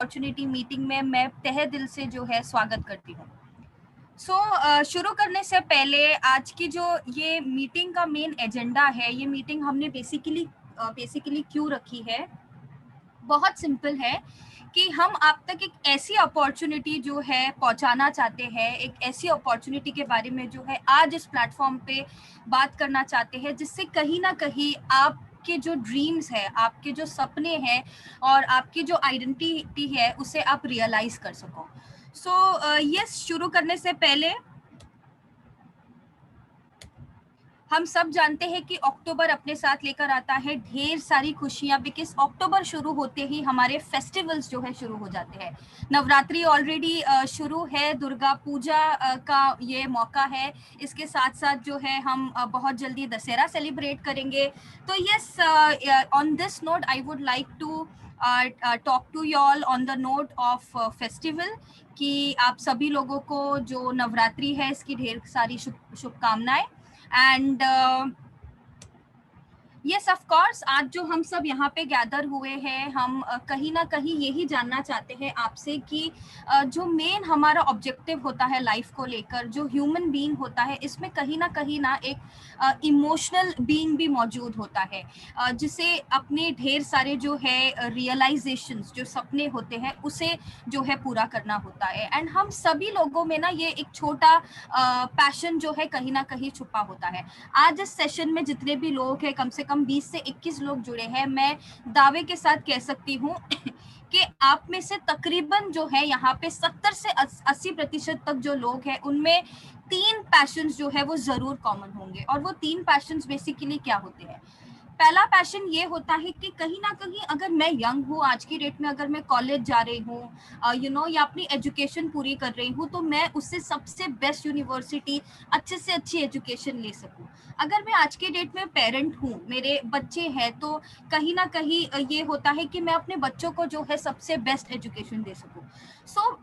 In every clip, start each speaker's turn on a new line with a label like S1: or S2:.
S1: Opportunity meeting में मैं तहे दिल से जो है स्वागत करती हूँ। शुरू करने से पहले आज की जो ये मीटिंग का मेन एजेंडा है, ये मीटिंग हमने बेसिकली क्यों रखी है, बहुत सिंपल है कि हम आप तक एक ऐसी अपॉर्चुनिटी जो है पहुंचाना चाहते हैं, एक ऐसी अपॉर्चुनिटी के बारे में जो है आज इस प्लेटफॉर्म पे बात करना चाहते हैं, जिससे कहीं ना कहीं आपके जो ड्रीम्स है, आपके जो सपने हैं और आपकी जो आइडेंटिटी है उसे आप रियलाइज कर सको। यस, शुरू करने से पहले हम सब जानते हैं कि अक्टूबर अपने साथ लेकर आता है ढेर सारी खुशियां, बिकॉज अक्टूबर शुरू होते ही हमारे फेस्टिवल्स जो है शुरू हो जाते हैं। नवरात्रि ऑलरेडी शुरू है, दुर्गा पूजा का ये मौका है, इसके साथ साथ जो है हम बहुत जल्दी दशहरा सेलिब्रेट करेंगे। तो yes, on this note I would like to talk to you all on the note of festival, कि आप सभी लोगों को जो नवरात्रि है इसकी ढेर सारी शुभकामनाएं। एंड यस, ऑफ कोर्स, आज जो हम सब यहाँ पे गैदर हुए हैं, हम कहीं ना कहीं यही जानना चाहते हैं आपसे कि जो मेन हमारा ऑब्जेक्टिव होता है लाइफ को लेकर, जो ह्यूमन बीइंग होता है, इसमें कहीं ना एक इमोशनल बीइंग भी मौजूद होता है, जिसे अपने ढेर सारे जो है रियलाइजेशंस, जो सपने होते हैं, उसे जो है पूरा करना होता है। एंड हम सभी लोगों में ना ये एक छोटा पैशन जो है कहीं ना कहीं छुपा होता है। आज इस सेशन में जितने भी लोग हैं, कम से कम 20 से 21 लोग जुड़े हैं, मैं दावे के साथ कह सकती हूँ कि आप में से तकरीबन जो है यहाँ पे 70 से 80% तक जो लोग हैं, उनमें 3 पैशंस जो है वो जरूर कॉमन होंगे। और वो 3 पैशंस बेसिकली क्या होते हैं? पहला पैशन ये होता है कि कहीं ना कहीं अगर मैं यंग हूँ आज की डेट में, अगर मैं कॉलेज जा रही हूँ या अपनी एजुकेशन पूरी कर रही हूँ, तो मैं उससे सबसे बेस्ट यूनिवर्सिटी, अच्छे से अच्छी एजुकेशन ले सकूँ। अगर मैं आज के डेट में पेरेंट हूँ, मेरे बच्चे हैं, तो कहीं ना कहीं ये होता है कि मैं अपने बच्चों को जो है सबसे बेस्ट एजुकेशन दे सकूँ।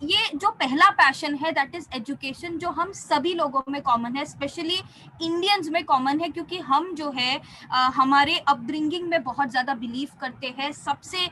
S1: ये जो पहला पैशन है, दैट इज एजुकेशन, जो हम सभी लोगों में कॉमन है, स्पेशली इंडियंस में कॉमन है, क्योंकि हम जो है हमारे अपब्रिंगिंग में बहुत ज़्यादा बिलीव करते हैं। सबसे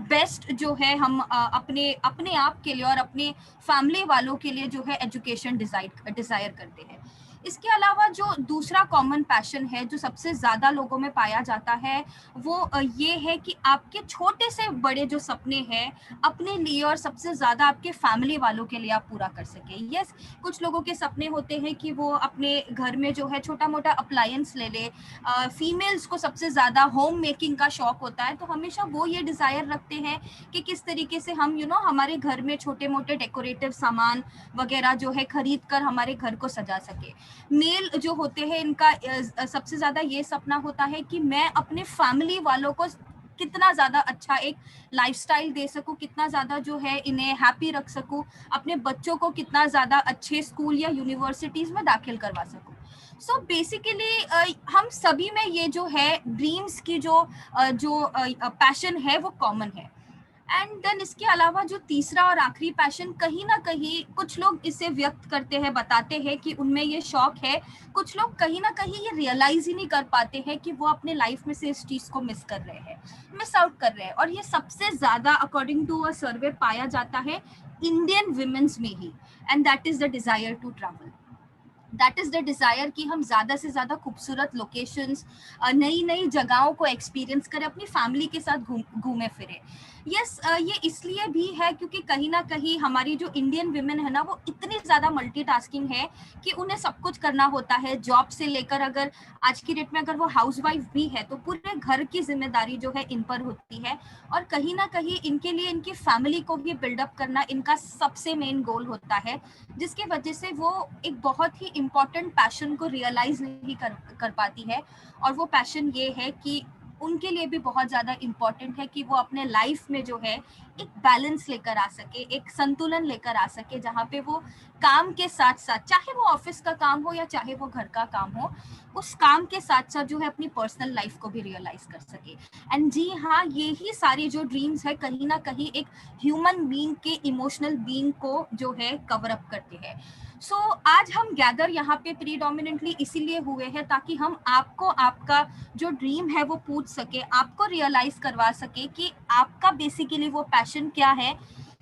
S1: बेस्ट जो है हम अपने अपने आप के लिए और अपने फैमिली वालों के लिए जो है एजुकेशन डिज़ायर करते हैं। इसके अलावा जो दूसरा कॉमन पैशन है, जो सबसे ज़्यादा लोगों में पाया जाता है, वो ये है कि आपके छोटे से बड़े जो सपने हैं अपने लिए और सबसे ज़्यादा आपके फैमिली वालों के लिए आप पूरा कर सके। यस, कुछ लोगों के सपने होते हैं कि वो अपने घर में जो है छोटा मोटा अप्लायंस ले ले। फीमेल्स को सबसे ज़्यादा होम मेकिंग का शौक होता है, तो हमेशा वो ये डिज़ायर रखते हैं कि किस तरीके से हम हमारे घर में छोटे मोटे डेकोरेटिव सामान वगैरह जो है खरीद कर हमारे घर को सजा सके। मेल जो होते हैं, इनका सबसे ज़्यादा ये सपना होता है कि मैं अपने फैमिली वालों को कितना ज़्यादा अच्छा एक लाइफस्टाइल दे सकूं, कितना ज़्यादा जो है इन्हें हैप्पी रख सकूं, अपने बच्चों को कितना ज़्यादा अच्छे स्कूल या यूनिवर्सिटीज़ में दाखिल करवा सकूं। सो बेसिकली हम सभी में ये जो है ड्रीम्स की जो पैशन है वो कॉमन है। एंड देन इसके अलावा जो तीसरा और आखिरी पैशन, कहीं ना कहीं कुछ लोग इसे व्यक्त करते हैं, बताते हैं कि उनमें ये शौक है, कुछ लोग कहीं ना कहीं ये रियलाइज ही नहीं कर पाते हैं कि वो अपने लाइफ में से इस चीज को मिस कर रहे हैं, मिस आउट कर रहे हैं। और ये सबसे ज्यादा अकॉर्डिंग टू अ सर्वे पाया जाता है इंडियन विमेन्स में ही, and that is the desire to travel. That is the desire कि हम ज्यादा से ज्यादा खूबसूरत लोकेशंस, नई नई जगहों को एक्सपीरियंस करें, अपनी फैमिली के साथ घूमे फिरे। यस, ये इसलिए भी है क्योंकि कहीं ना कहीं हमारी जो इंडियन विमेन है ना, वो इतनी ज्यादा मल्टीटास्किंग है कि उन्हें सब कुछ करना होता है, जॉब से लेकर, अगर आज की डेट में अगर वो हाउसवाइफ भी है तो पूरे घर की जिम्मेदारी जो है इन पर होती है। और कहीं ना कहीं इनके लिए इनकी फैमिली को भी बिल्डअप करना इनका सबसे मेन गोल होता है, जिसकी वजह से वो एक बहुत ही इम्पोर्टेंट पैशन को रियलाइज नहीं कर पाती है। और वो पैशन ये है कि उनके लिए भी बहुत ज़्यादा इम्पोर्टेंट है कि वो अपने लाइफ में जो है एक बैलेंस लेकर आ सके, एक संतुलन लेकर आ सके, जहाँ पे वो काम के साथ साथ, चाहे वो ऑफिस का काम हो या चाहे वो घर का काम हो, उस काम के साथ साथ जो है अपनी पर्सनल लाइफ को भी रियलाइज कर सके। एंड जी हाँ, यही सारी जो ड्रीम्स है कहीं ना कहीं एक ह्यूमन बीइंग के इमोशनल बीइंग को जो है कवर अप करते हैं। आज हम गैदर यहाँ पे प्रीडोमिनेंटली इसीलिए हुए हैं ताकि हम आपको आपका जो ड्रीम है वो पूछ सके, आपको रियलाइज करवा सके कि आपका बेसिकली वो पैशन क्या है,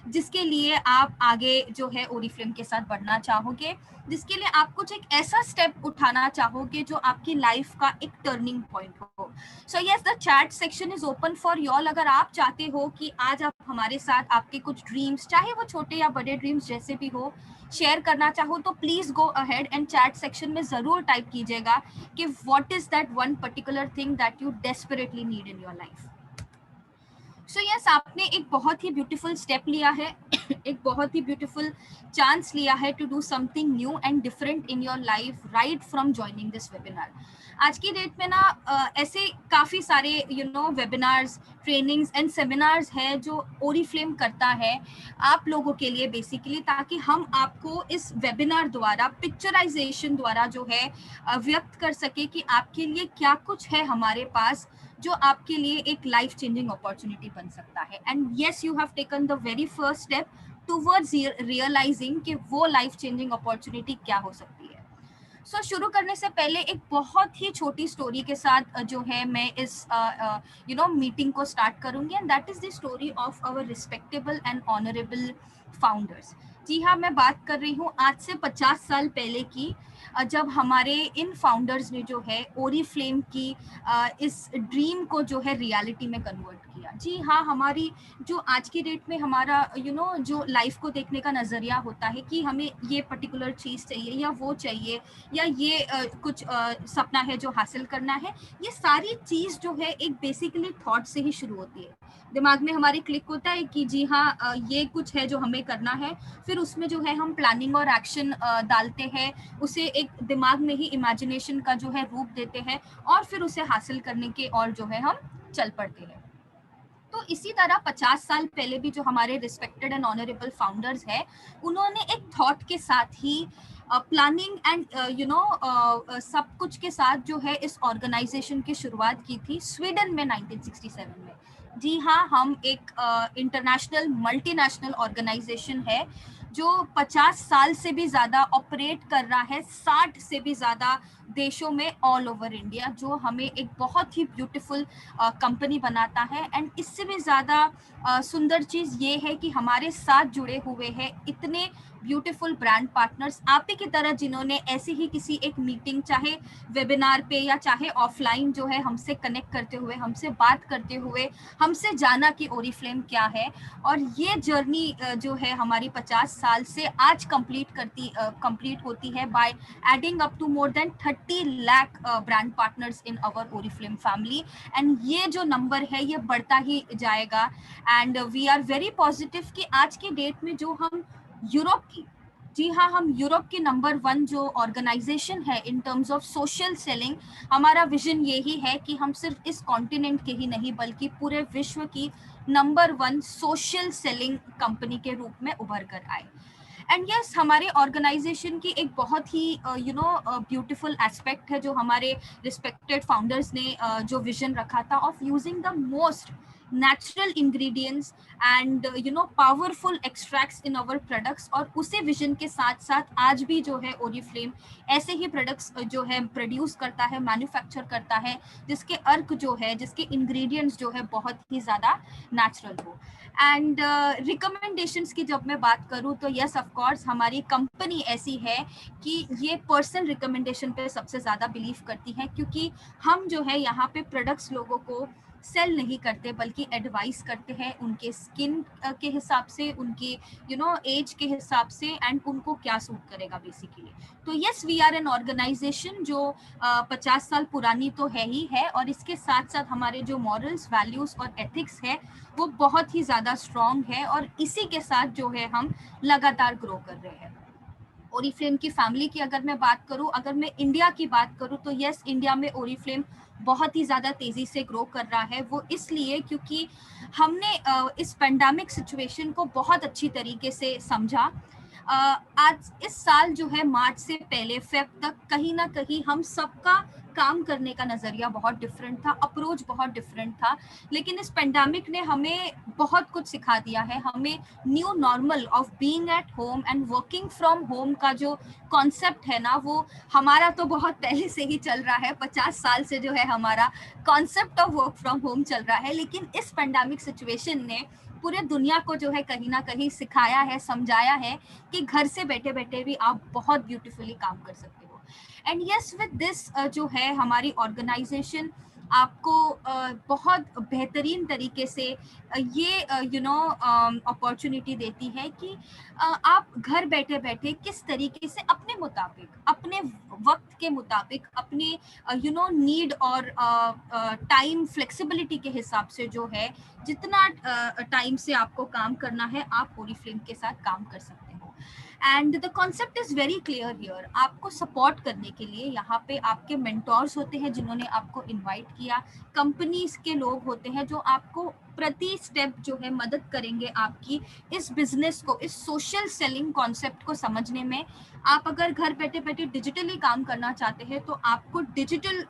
S1: जिसके लिए आप आगे जो है ओरिफ्लेम के साथ बढ़ना चाहोगे, जिसके लिए आप कुछ एक ऐसा स्टेप उठाना चाहोगे जो आपकी लाइफ का एक टर्निंग पॉइंट हो। So yes, the chat section is open for you all. अगर आप चाहते हो कि आज आप हमारे साथ आपके कुछ ड्रीम्स, चाहे वो छोटे या बड़े ड्रीम्स जैसे भी हो, शेयर करना चाहो तो please go ahead and chat section में जरूर टाइप कीजिएगा कि what is that one particular thing that you desperately need in your life. So yes, आपने एक बहुत ही ब्यूटीफुल स्टेप लिया है, एक बहुत ही ब्यूटीफुल चांस लिया है to do something new and different in your life right from joining this webinar. आज की डेट में ना ऐसे काफ़ी सारे वेबिनार्स, ट्रेनिंग्स एंड सेमिनार्स है जो ओरिफ्लेम करता है आप लोगों के लिए बेसिकली, ताकि हम आपको इस वेबिनार द्वारा, पिक्चराइजेशन द्वारा जो है व्यक्त कर सके कि आपके लिए क्या कुछ है हमारे पास जो आपके लिए एक लाइफ चेंजिंग अपॉर्चुनिटी बन सकता है। And yes, you have taken the very first step towards realising कि वो लाइफ चेंजिंग अपॉर्चुनिटी क्या हो सकती है। सो शुरू करने से पहले एक बहुत ही छोटी स्टोरी के साथ जो है मैं इस मीटिंग को स्टार्ट करूंगी, and that is the story of our respectable and honourable founders. जी हाँ, मैं बात कर रही हूँ आज से 50 साल पहले की, जब हमारे इन फाउंडर्स ने जो है ओरिफ्लेम की इस ड्रीम को जो है रियलिटी में कन्वर्ट किया। जी हाँ, हमारी जो आज की डेट में हमारा जो लाइफ को देखने का नज़रिया होता है कि हमें ये पर्टिकुलर चीज़ चाहिए या वो चाहिए या ये कुछ सपना है जो हासिल करना है, ये सारी चीज़ जो है एक बेसिकली थॉट से ही शुरू होती है। दिमाग में हमारे क्लिक होता है कि जी हाँ, ये कुछ है जो हमें करना है, फिर उसमें जो है हम प्लानिंग और एक्शन डालते हैं, उसे एक दिमाग में ही इमेजिनेशन का जो है रूप देते हैं, और फिर उसे हासिल करने के और जो है हम चल पड़ते हैं। तो इसी तरह 50 साल पहले भी जो हमारे रिस्पेक्टेड एंड ऑनरेबल फाउंडर्स हैं, उन्होंने एक थॉट के साथ ही प्लानिंग एंड सब कुछ के साथ जो है इस ऑर्गेनाइजेशन की शुरुआत की थी स्वीडन में 1967 में। जी हाँ, हम एक इंटरनेशनल मल्टीनेशनल ऑर्गेनाइजेशन है जो 50 साल से भी ज़्यादा ऑपरेट कर रहा है 60 से भी ज़्यादा देशों में ऑल ओवर इंडिया, जो हमें एक बहुत ही ब्यूटीफुल कंपनी बनाता है। एंड इससे भी ज़्यादा सुंदर चीज़ ये है कि हमारे साथ जुड़े हुए हैं इतने ब्यूटीफुल ब्रांड पार्टनर्स, आप ही की तरह, जिन्होंने ऐसी ही किसी एक मीटिंग, चाहे वेबिनार पे या चाहे ऑफलाइन जो है हमसे कनेक्ट करते हुए, हमसे बात करते हुए हमसे जाना कि ओरिफ्लेम क्या है। और ये जर्नी जो है हमारी 50 साल से आज कंप्लीट होती है by adding up to more than 30 lakh brand partners in our Oriflame family. And ये जो नंबर है ये बढ़ता ही जाएगा। And we are very positive कि आज की डेट में जो हम यूरोप की, जी हाँ, हम यूरोप की नंबर 1 जो ऑर्गेनाइजेशन है in terms of social selling, हमारा विजन यही है कि हम सिर्फ इस कॉन्टिनेंट के ही नहीं बल्कि पूरे विश्व की नंबर 1 सोशल सेलिंग कंपनी के रूप में उभर कर आए। एंड यस, हमारे ऑर्गेनाइजेशन की एक बहुत ही ब्यूटीफुल एस्पेक्ट है जो हमारे रिस्पेक्टेड फाउंडर्स ने जो विजन रखा था of using the most natural ingredients and powerful extracts in our products, और उसी विजन के साथ साथ आज भी जो है ओरिफ्लेम ऐसे ही प्रोडक्ट्स जो है प्रोड्यूस करता है, मैन्युफैक्चर करता है, जिसके अर्क जो है, जिसके इंग्रेडिएंट्स जो है बहुत ही ज़्यादा नेचुरल हो। एंड रिकमेंडेशंस की जब मैं बात करूँ तो यस, ऑफ कोर्स हमारी कंपनी ऐसी है कि ये पर्सनल रिकमेंडेशन पे सबसे ज़्यादा बिलीव करती है, क्योंकि हम जो है यहाँ पे प्रोडक्ट्स लोगों को सेल नहीं करते बल्कि एडवाइस करते हैं उनके स्किन के हिसाब से, उनके एज के हिसाब से, एंड उनको क्या सूट करेगा बेसिकली। तो yes, we are an organisation जो 50 साल पुरानी तो है ही है, और इसके साथ साथ हमारे जो मॉरल्स, वैल्यूज और एथिक्स है वो बहुत ही ज़्यादा स्ट्रॉन्ग है, और इसी के साथ जो है हम लगातार ग्रो कर रहे हैं। ओरिफ्लेम की फैमिली की अगर मैं बात करूं, अगर मैं इंडिया की बात करूं तो यस, इंडिया में ओरिफ्लेम बहुत ही ज़्यादा तेज़ी से ग्रो कर रहा है। वो इसलिए क्योंकि हमने इस पेंडेमिक सिचुएशन को बहुत अच्छी तरीके से समझा। आज इस साल जो है मार्च से पहले फेब तक कहीं ना कहीं हम सबका काम करने का नज़रिया बहुत डिफरेंट था, अप्रोच बहुत डिफरेंट था, लेकिन इस पेंडेमिक ने हमें बहुत कुछ सिखा दिया है। हमें new normal of being at home and working from home का जो कॉन्सेप्ट है ना, वो हमारा तो बहुत पहले से ही चल रहा है, 50 साल से जो है हमारा concept of work from home चल रहा है, लेकिन इस पेंडेमिक सिचुएशन ने पूरे दुनिया को जो है कहीं ना कहीं सिखाया है, समझाया है कि घर से बैठे बैठे भी आप बहुत ब्यूटीफुली काम कर सकते हो। एंड यस, विद दिस जो है हमारी ऑर्गेनाइजेशन आपको बहुत बेहतरीन तरीके से ये अपॉर्चुनिटी देती है कि आप घर बैठे बैठे किस तरीके से अपने मुताबिक, अपने वक्त के मुताबिक, अपने नीड और टाइम फ्लेक्सिबिलिटी के हिसाब से जो है जितना टाइम से आपको काम करना है आप ओरिफ्लेम के साथ काम कर सकते हो। And the concept is very clear here. आपको सपोर्ट करने के लिए यहाँ पे आपके मेंटोर्स होते हैं जिन्होंने आपको इनवाइट किया, कंपनीज के लोग होते हैं जो आपको प्रति स्टेप जो है मदद करेंगे आपकी इस बिजनेस को, इस सोशल सेलिंग कॉन्सेप्ट को समझने में। आप अगर घर बैठे बैठे डिजिटली काम करना चाहते हैं तो आपको डिजिटल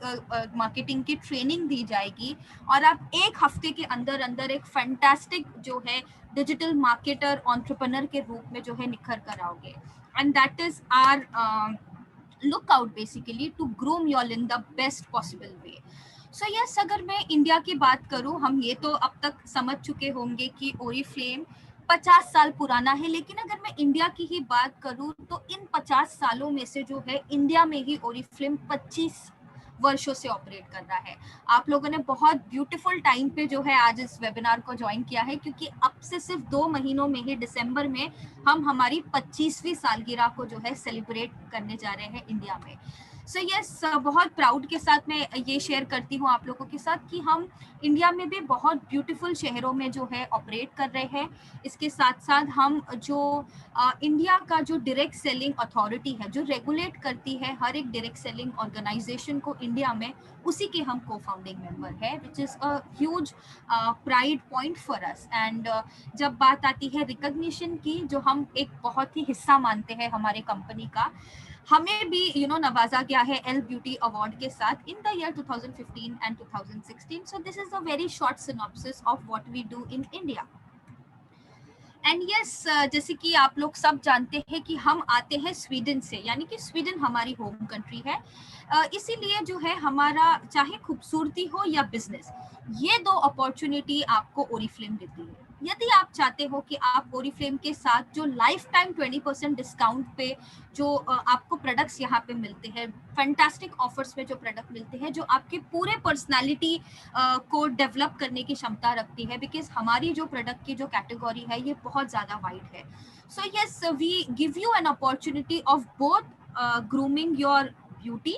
S1: मार्केटिंग की ट्रेनिंग दी जाएगी और आप एक हफ्ते के अंदर अंदर एक फैंटास्टिक जो है डिजिटल मार्केटर, एंटरप्रेन्योर के रूप में जो है निखर कर आओगे। And that is our look out basically to groom your in the best possible way. So yes, अगर मैं इंडिया की बात करूं, हम ये तो अब तक समझ चुके होंगे कि ओरिफ्लेम 50 साल पुराना है, लेकिन अगर मैं इंडिया की ही बात करूं तो इन 50 सालों में से जो है इंडिया में ही ओरिफ्लेम 25 वर्षों से ऑपरेट कर रहा है। आप लोगों ने बहुत ब्यूटीफुल टाइम पे जो है आज इस वेबिनार को ज्वाइन किया है, क्योंकि अब से सिर्फ 2 महीनों में ही दिसंबर में हम हमारी 25वीं सालगिरह को जो है सेलिब्रेट करने जा रहे हैं इंडिया में। सो यस, बहुत प्राउड के साथ मैं ये शेयर करती हूँ आप लोगों के साथ कि हम इंडिया में भी बहुत ब्यूटीफुल शहरों में जो है ऑपरेट कर रहे हैं। इसके साथ साथ हम जो इंडिया का जो डायरेक्ट सेलिंग अथॉरिटी है, जो रेगुलेट करती है हर एक डायरेक्ट सेलिंग ऑर्गेनाइजेशन को इंडिया में, उसी के हम को फाउंडिंग मेंबर है, which is a huge pride point for us. And जब बात आती है रिकॉग्निशन की, जो हम एक बहुत ही हिस्सा मानते हैं हमारे कंपनी का, हमें भी नवाजा गया है एल ब्यूटी अवार्ड के साथ in the year 2015 and 2016। So this is a very short synopsis of what we do in India. And yes, जैसे कि आप लोग सब जानते हैं कि हम आते हैं स्वीडन से, यानी कि स्वीडन हमारी होम कंट्री है। इसीलिए जो है हमारा चाहे खूबसूरती हो या बिजनेस, ये दो अपॉर्चुनिटी आपको ओरिफ्लेम देती है। यदि आप चाहते हो कि आप ओरिफ्लेम के साथ जो लाइफ टाइम 20% डिस्काउंट पे जो आपको प्रोडक्ट्स यहाँ पे मिलते हैं, फैंटास्टिक ऑफर्स में जो प्रोडक्ट मिलते हैं, जो आपके पूरे पर्सनालिटी को डेवलप करने की क्षमता रखती है, बिकॉज हमारी जो प्रोडक्ट की जो कैटेगरी है ये बहुत ज़्यादा वाइड है। So yes, we give you an opportunity of both grooming your beauty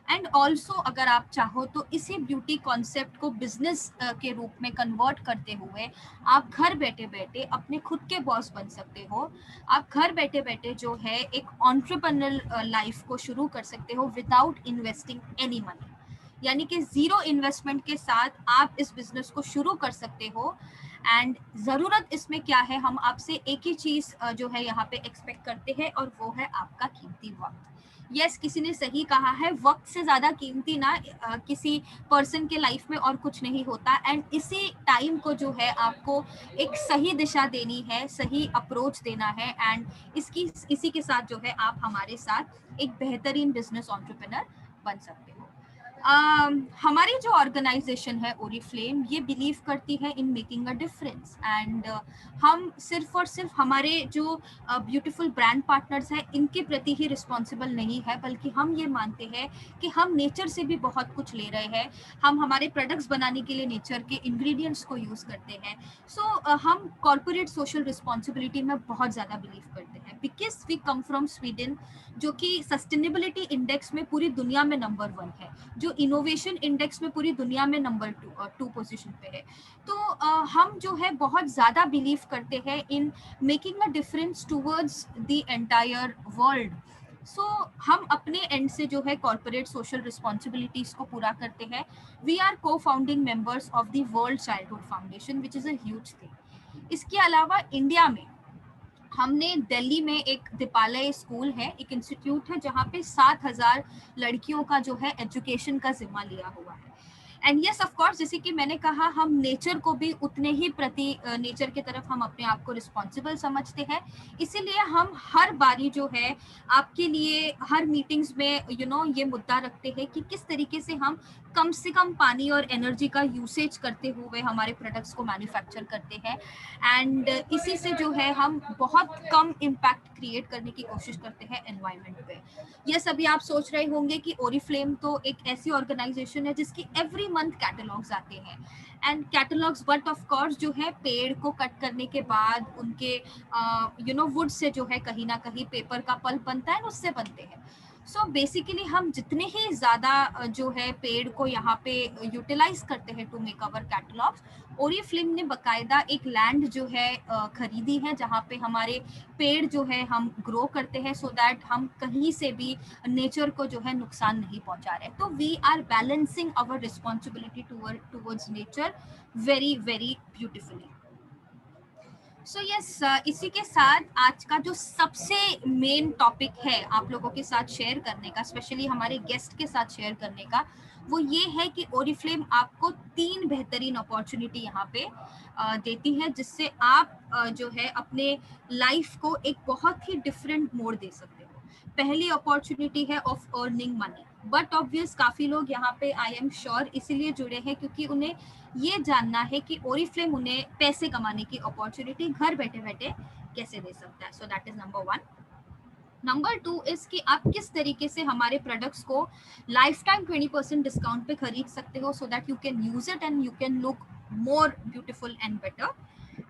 S1: and also, अगर आप चाहो तो इसी ब्यूटी कॉन्सेप्ट को बिजनेस के रूप में कन्वर्ट करते हुए आप घर बैठे बैठे अपने खुद के बॉस बन सकते हो। आप घर बैठे बैठे जो है एक एंटरप्रेन्योर लाइफ को शुरू कर सकते हो विदाउट इन्वेस्टिंग एनी मनी, यानी कि जीरो इन्वेस्टमेंट के साथ आप इस बिजनेस को शुरू कर सकते हो। एंड ज़रूरत इसमें क्या है, हम आपसे एक ही चीज़ जो है यहाँ पे एक्सपेक्ट करते हैं, और वो है आपका कीमती वक्त। यस, किसी ने सही कहा है, वक्त से ज़्यादा कीमती ना किसी पर्सन के लाइफ में और कुछ नहीं होता। एंड इसी टाइम को जो है आपको एक सही दिशा देनी है, सही अप्रोच देना है, एंड इसी के साथ जो है आप हमारे साथ एक बेहतरीन बिजनेस एंटरप्रेन्योर बन सकते हो। हमारी जो ऑर्गेनाइजेशन है ओरिफ्लेम, ये बिलीव करती है इन मेकिंग अ डिफरेंस। एंड हम सिर्फ और सिर्फ हमारे जो ब्यूटीफुल ब्रांड पार्टनर्स हैं इनके प्रति ही रिस्पॉन्सिबल नहीं है, बल्कि हम ये मानते हैं कि हम नेचर से भी बहुत कुछ ले रहे हैं। हम हमारे प्रोडक्ट्स बनाने के लिए नेचर के इंग्रेडिएंट्स को यूज़ करते हैं। सो हम कॉर्पोरेट सोशल रिस्पॉन्सिबिलिटी में बहुत ज़्यादा बिलीव करते हैं, because we come from Sweden, जो कि सस्टेनेबिलिटी इंडेक्स में पूरी दुनिया में नंबर 1 है, जो इनोवेशन इंडेक्स में पूरी दुनिया में नंबर 2 पोजीशन पे है। तो हम जो है बहुत ज़्यादा बिलीव करते हैं in making a difference towards the entire world. So हम अपने एंड से जो है कॉर्पोरेट सोशल रिस्पॉन्सिबिलिटीज को पूरा करते हैं। वी आर को founding members of the world childhood foundation, which is a huge thing. इसके अलावा इंडिया में हमने दिल्ली में एक दीपालय स्कूल है, एक इंस्टीट्यूट है, जहाँ पे 7,000 लड़कियों का जो है एजुकेशन का जिम्मा लिया हुआ है। एंड यस, ऑफ कोर्स, जैसे कि मैंने कहा, हम नेचर को भी उतने ही प्रति नेचर की तरफ हम अपने आप को रिस्पॉन्सिबल समझते हैं। इसीलिए हम हर बारी जो है आपके लिए हर मीटिंग्स में ये मुद्दा रखते हैं कि किस तरीके से हम कम से कम पानी और एनर्जी का यूसेज करते हुए हमारे प्रोडक्ट्स को मैन्युफैक्चर करते हैं, एंड इसी से जो है हम बहुत कम इम्पैक्ट क्रिएट करने की कोशिश करते हैं एनवायरनमेंट पे। यस, अभी आप सोच रहे होंगे कि ओरिफ्लेम तो एक ऐसी ऑर्गेनाइजेशन है जिसकी एवरी मंथ कैटलॉग्स आते हैं, and catalogues but of course जो है पेड़ को कट करने के बाद उनके वुड से जो है कहीं ना कहीं पेपर का पल्प बनता है, उससे बनते हैं। सो बेसिकली हम जितने ही ज़्यादा जो है पेड़ को यहाँ पे यूटिलाइज करते हैं to make our catalogues, Oriflame ने बकायदा एक लैंड जो है खरीदी है जहाँ पे हमारे पेड़ जो है हम ग्रो करते हैं, सो दैट हम कहीं से भी नेचर को जो है नुकसान नहीं पहुंचा रहे। तो we are balancing our responsibility towards nature very very beautifully. So yes, इसी के साथ आज का जो सबसे मेन टॉपिक है आप लोगों के साथ शेयर करने का, स्पेशली हमारे गेस्ट के साथ शेयर करने का, वो ये है कि ओरिफ्लेम आपको 3 बेहतरीन अपॉर्चुनिटी यहाँ पे देती है, जिससे आप जो है अपने लाइफ को एक बहुत ही डिफरेंट मोड़ दे सकते हो। पहली अपॉर्चुनिटी है of earning money, but obvious काफी लोग यहाँ पे आई एम श्योर इसीलिए जुड़े हैं क्योंकि उन्हें ये जानना है कि ओरिफ्लेम उन्हें पैसे कमाने की अपॉर्चुनिटी घर बैठे बैठे कैसे दे सकता है। सो that is number 1। Number 2 is कि आप किस तरीके से हमारे प्रोडक्ट्स को लाइफ टाइम 20% डिस्काउंट पे खरीद सकते हो, सो that you can use it and you can look more beautiful and better.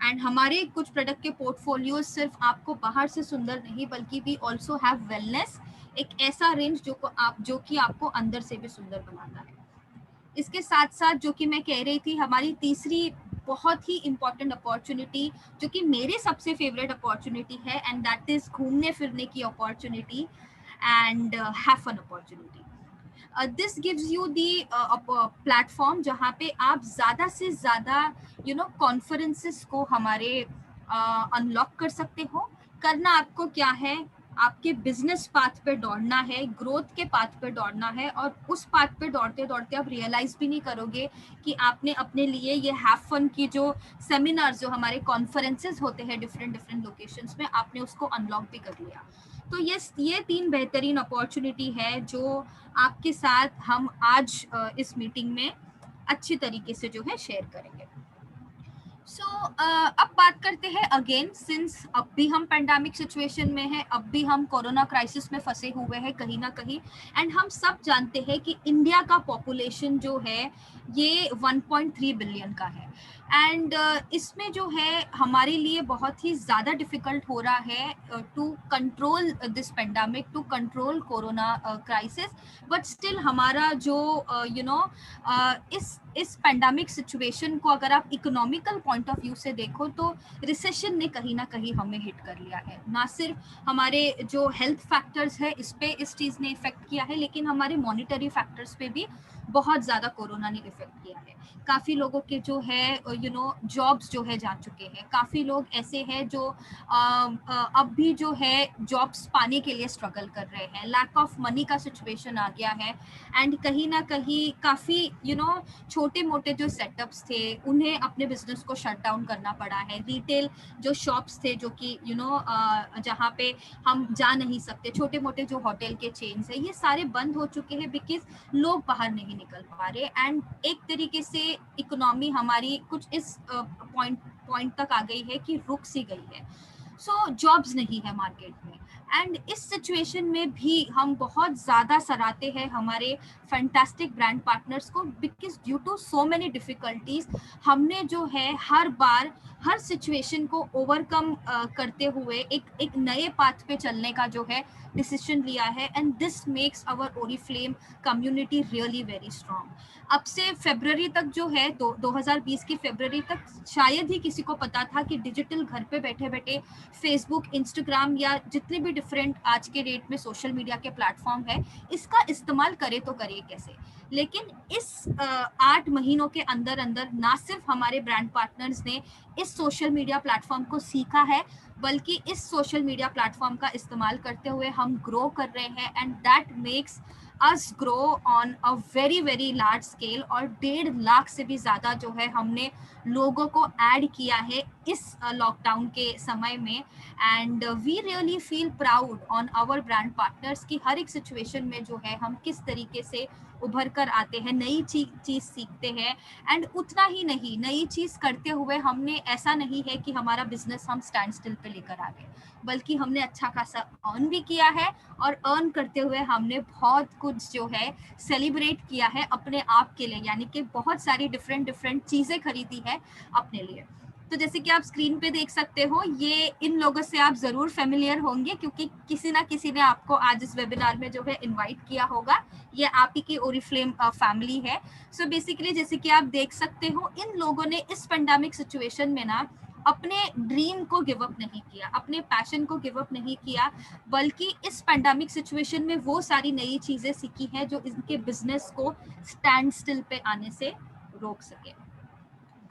S1: And हमारे कुछ प्रोडक्ट के पोर्टफोलियो सिर्फ आपको बाहर से सुंदर नहीं बल्कि वी ऑल्सो हैव वेलनेस, एक ऐसा रेंज जो कि आपको अंदर से भी सुंदर बनाता है। इसके साथ साथ जो कि मैं कह रही थी, हमारी तीसरी बहुत ही इंपॉर्टेंट अपॉर्चुनिटी जो कि मेरे सबसे फेवरेट अपॉर्चुनिटी है, एंड दैट इज घूमने फिरने की opportunity and have fun opportunity. This gives you the platform जहाँ पे आप ज़्यादा से ज़्यादा कॉन्फ्रेंसेस को हमारे अनलॉक कर सकते हो। करना आपको क्या है, आपके बिजनेस पाथ पे दौड़ना है, ग्रोथ के पाथ पे दौड़ना है, और उस पाथ पे दौड़ते दौड़ते आप रियलाइज भी नहीं करोगे कि आपने अपने लिए ये हैव फन की जो सेमिनार्स, जो हमारे कॉन्फ्रेंसेस होते हैं डिफरेंट डिफरेंट लोकेशंस में, आपने उसको अनलॉक भी कर लिया। तो ये 3 बेहतरीन अपॉर्चुनिटी है जो आपके साथ हम आज इस मीटिंग में अच्छी तरीके से जो है शेयर करेंगे। सो अब बात करते हैं अगेन, सिंस अब भी हम पेंडेमिक सिचुएशन में हैं, अब भी हम कोरोना क्राइसिस में फंसे हुए हैं कहीं ना कहीं, एंड हम सब जानते हैं कि इंडिया का पॉपुलेशन जो है ये 1.3 बिलियन का है, एंड इसमें जो है हमारे लिए बहुत ही ज़्यादा डिफिकल्ट हो रहा है to control this pandemic, to control corona crisis. But still हमारा जो इस पेंडेमिक सिचुएशन को अगर आप इकोनॉमिकल पॉइंट ऑफ व्यू से देखो तो रिसेशन ने कहीं ना कहीं हमें हिट कर लिया है। ना सिर्फ हमारे जो हेल्थ फैक्टर्स है इस पे इस चीज़ ने इफेक्ट किया है, लेकिन हमारे मॉनिटरी फैक्टर्स पे भी बहुत ज़्यादा कोरोना ने इफेक्ट किया है। काफ़ी लोगों के जो है जॉब्स जो है जा चुके हैं, काफ़ी लोग ऐसे हैं जो अब भी जो है जॉब्स पाने के लिए स्ट्रगल कर रहे हैं, लैक ऑफ मनी का सिचुएशन आ गया है, एंड कहीं ना कहीं काफ़ी छोटे मोटे जो सेटअप्स थे उन्हें अपने बिजनेस को शट डाउन करना पड़ा है। रिटेल जो शॉप्स थे जो कि जहाँ पे हम जा नहीं सकते, छोटे मोटे जो होटल के चेन्स है, ये सारे बंद हो चुके हैं बिकॉज लोग बाहर नहीं निकल पा रहे, एंड एक तरीके से इकोनॉमी हमारी कुछ इस पॉइंट तक आ गई है कि रुक सी गई है। सो जॉब्स नहीं है मार्केट में, एंड इस सिचुएशन में भी हम बहुत ज़्यादा सराहते हैं हमारे फैंटास्टिक ब्रांड पार्टनर्स को, because due to so many difficulties हमने जो है हर बार हर सिचुएशन को ओवरकम करते हुए एक नए पाथ पे चलने का जो है डिसीजन लिया है, and this makes our Oriflame community really very strong. अब से फरवरी तक जो है 2020 की फरवरी तक शायद ही किसी को पता था कि डिजिटल घर पे बैठे बैठे फेसबुक, इंस्टाग्राम या जितने भी डिफरेंट आज के डेट में सोशल मीडिया के प्लेटफॉर्म है, इसका इस्तेमाल करे तो करे कैसे। लेकिन इस 8 महीनों के अंदर अंदर ना सिर्फ हमारे ब्रांड पार्टनर्स ने इस सोशल मीडिया प्लेटफॉर्म को सीखा है, बल्कि इस सोशल मीडिया प्लेटफॉर्म का इस्तेमाल करते हुए हम ग्रो कर रहे हैं, and that makes us grow on a very very large scale. और 1.5 लाख से भी ज़्यादा जो है हमने लोगों को ऐड किया है इस लॉकडाउन के समय में, and we really feel proud on our brand partners कि हर एक सिचुएशन में जो है हम किस तरीके से उभर कर आते हैं, नई चीज सीखते हैं। एंड उतना ही नहीं, नई चीज करते हुए हमने ऐसा नहीं है कि हमारा बिजनेस हम स्टैंड स्टिल पे लेकर आ गए, बल्कि हमने अच्छा खासा अर्न भी किया है, और अर्न करते हुए हमने बहुत कुछ जो है सेलिब्रेट किया है अपने आप के लिए, यानी कि बहुत सारी डिफरेंट डिफरेंट चीजें खरीदी है अपने लिए। तो जैसे कि आप स्क्रीन पे देख सकते हो, ये इन लोगों से आप जरूर फेमिलियर होंगे, क्योंकि किसी ना किसी ने आपको आज इस वेबिनार में जो है इनवाइट किया होगा। ये आप ही की ओरिफ्लेम फैमिली है। सो बेसिकली जैसे कि आप देख सकते हो, इन लोगों ने इस पेंडेमिक सिचुएशन में ना अपने ड्रीम को गिव अप नहीं किया, अपने पैशन को गिव अप नहीं किया, बल्कि इस पेंडेमिक सिचुएशन में वो सारी नई चीजें सीखी है जो इनके बिजनेस को स्टैंड स्टिल पे आने से रोक सके।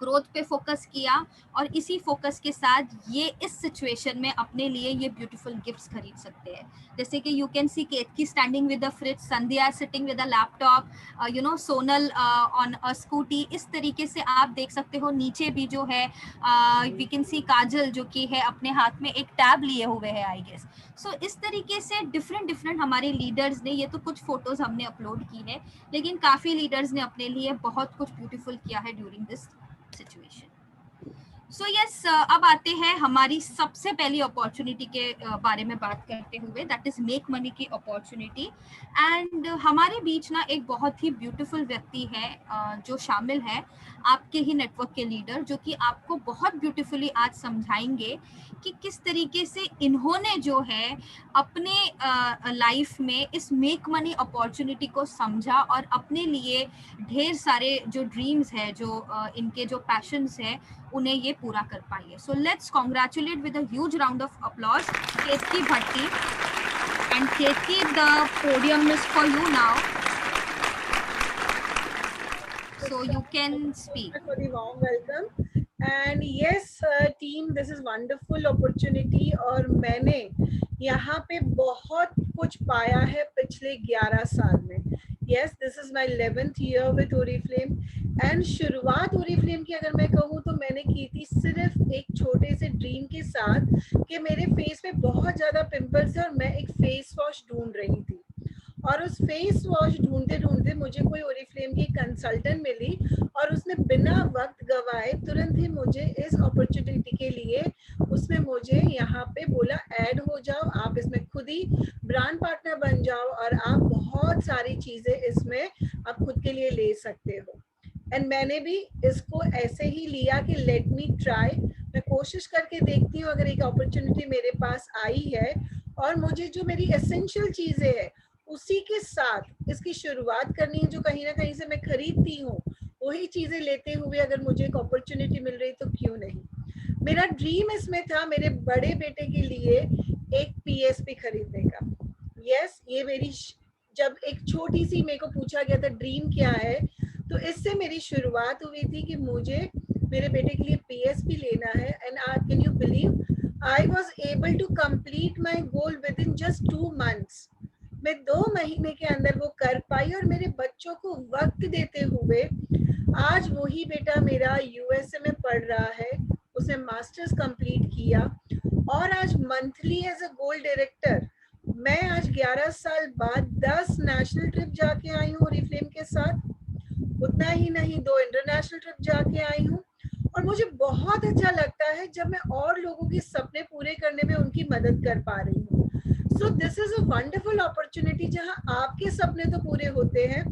S1: ग्रोथ पे फोकस किया, और इसी फोकस के साथ ये इस सिचुएशन में अपने लिए ये ब्यूटीफुल गिफ्ट्स खरीद सकते हैं। जैसे कि you can see Ketki standing with a fridge, Sandhya sitting with a laptop, you know Sonal on a scooty. इस तरीके से आप देख सकते हो। नीचे भी जो है वी कैन सी काजल जो कि है अपने हाथ में एक टैब लिए हुए है आई गेस। सो इस तरीके से डिफरेंट डिफरेंट हमारे लीडर्स ने, ये तो कुछ फोटोज हमने अपलोड की है, लेकिन काफी लीडर्स ने अपने लिए बहुत कुछ ब्यूटीफुल किया है during this situation. So yes, अब आते हैं हमारी सबसे पहली अपॉर्चुनिटी के बारे में बात करते हुए, दैट इज मेक मनी की अपॉर्चुनिटी। एंड हमारे बीच ना एक बहुत ही ब्यूटीफुल व्यक्ति है जो शामिल है, आपके ही नेटवर्क के लीडर, जो कि आपको बहुत ब्यूटीफुली आज समझाएंगे कि किस तरीके से इन्होंने जो है अपने लाइफ में इस मेक मनी अपॉर्चुनिटी को समझा और अपने लिए ढेर सारे जो ड्रीम्स है, जो इनके जो पैशंस है, उन्हें ये पूरा कर पाइए। So let's congratulate with a huge round of applause Ketki Bhatti. And Ketki, the podium is for you now, so you can speak.
S2: For the warm welcome. And yes, team, this is wonderful opportunity और मैंने यहाँ पे बहुत कुछ पाया है पिछले 11 साल में। Yes, this is my 11th year with Oriflame. And शुरुआत Oriflame की अगर मैं कहूँ तो मैंने की थी सिर्फ एक छोटे से ड्रीम के साथ कि मेरे फेस पे बहुत ज़्यादा पिंपल्स है और मैं एक फेस वॉश ढूंढ रही थी। और उस फेस वॉश ढूंढते ढूंढते मुझे कोई ओरिफ्लेम की कंसल्टेंट मिली और उसने बिना वक्त गवाए तुरंत ही मुझे इस अपॉर्चुनिटी के लिए उसने मुझे यहाँ पे बोला ऐड हो जाओ, आप इसमें खुद ही ब्रांड पार्टनर बन जाओ और आप बहुत सारी चीजें इसमें आप खुद के लिए ले सकते हो। एंड मैंने भी इसको ऐसे ही लिया कि लेट मी ट्राई, मैं कोशिश करके देखती हूँ अगर एक अपॉर्चुनिटी मेरे पास आई है और मुझे जो मेरी एसेंशियल चीजें हैं उसी के साथ इसकी शुरुआत करनी है, जो कहीं ना कहीं से मैं खरीदती हूँ वही चीजें लेते हुए अगर मुझे एक अपॉर्चुनिटी मिल रही तो क्यों नहीं। मेरा ड्रीम इसमें था मेरे बड़े बेटे के लिए एक PSP खरीदने का। यस, ये मेरी जब एक छोटी सी मेरे को पूछा गया था ड्रीम क्या है तो इससे मेरी शुरुआत हुई थी कि मुझे मेरे बेटे के लिए PSP लेना है। And can you believe I was able to complete my goal within just 2 months। मैं 2 महीने के अंदर वो कर पाई और मेरे बच्चों को वक्त देते हुए आज वही बेटा मेरा USA में पढ़ रहा है, उसने मास्टर्स कंप्लीट किया और आज monthly as a goal director मैं आज 11 साल बाद 10 नेशनल ट्रिप जाके आई हूँ ओरिफ्लेम के साथ। उतना ही नहीं 2 इंटरनेशनल ट्रिप जाके आई हूँ और मुझे बहुत अच्छा लगता है जब मैं और लोगों के सपने पूरे करने में उनकी मदद कर पा रही हूँ। सो this is a wonderful opportunity जहाँ आपके सपने तो पूरे होते हैं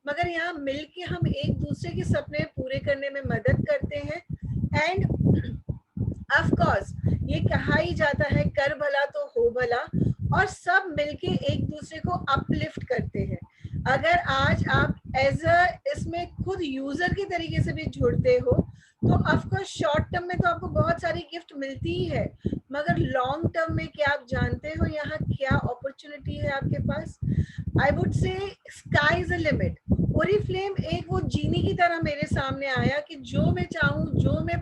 S2: मगर यहाँ मिलके हम एक दूसरे के सपने पूरे करने में मदद करते हैं। एंड ऑफ कोर्स ये कहा ही जाता है कर भला तो हो भला, और सब मिलके एक दूसरे को अपलिफ्ट करते हैं। अगर आज आप एज अ इसमें खुद यूजर के तरीके से भी जुड़ते हो तो ऑफकोर्स शॉर्ट टर्म में तो आपको बहुत सारी गिफ्ट मिलती ही है, मगर लॉन्ग टर्म में क्या आप जानते हो यहाँ क्या अपॉर्चुनिटी है आपके पास। I would say sky is a limit. Oriflame एक वो जीनी की तरह मेरे सामने आया कि जो मैं चाहूँ, जो मैं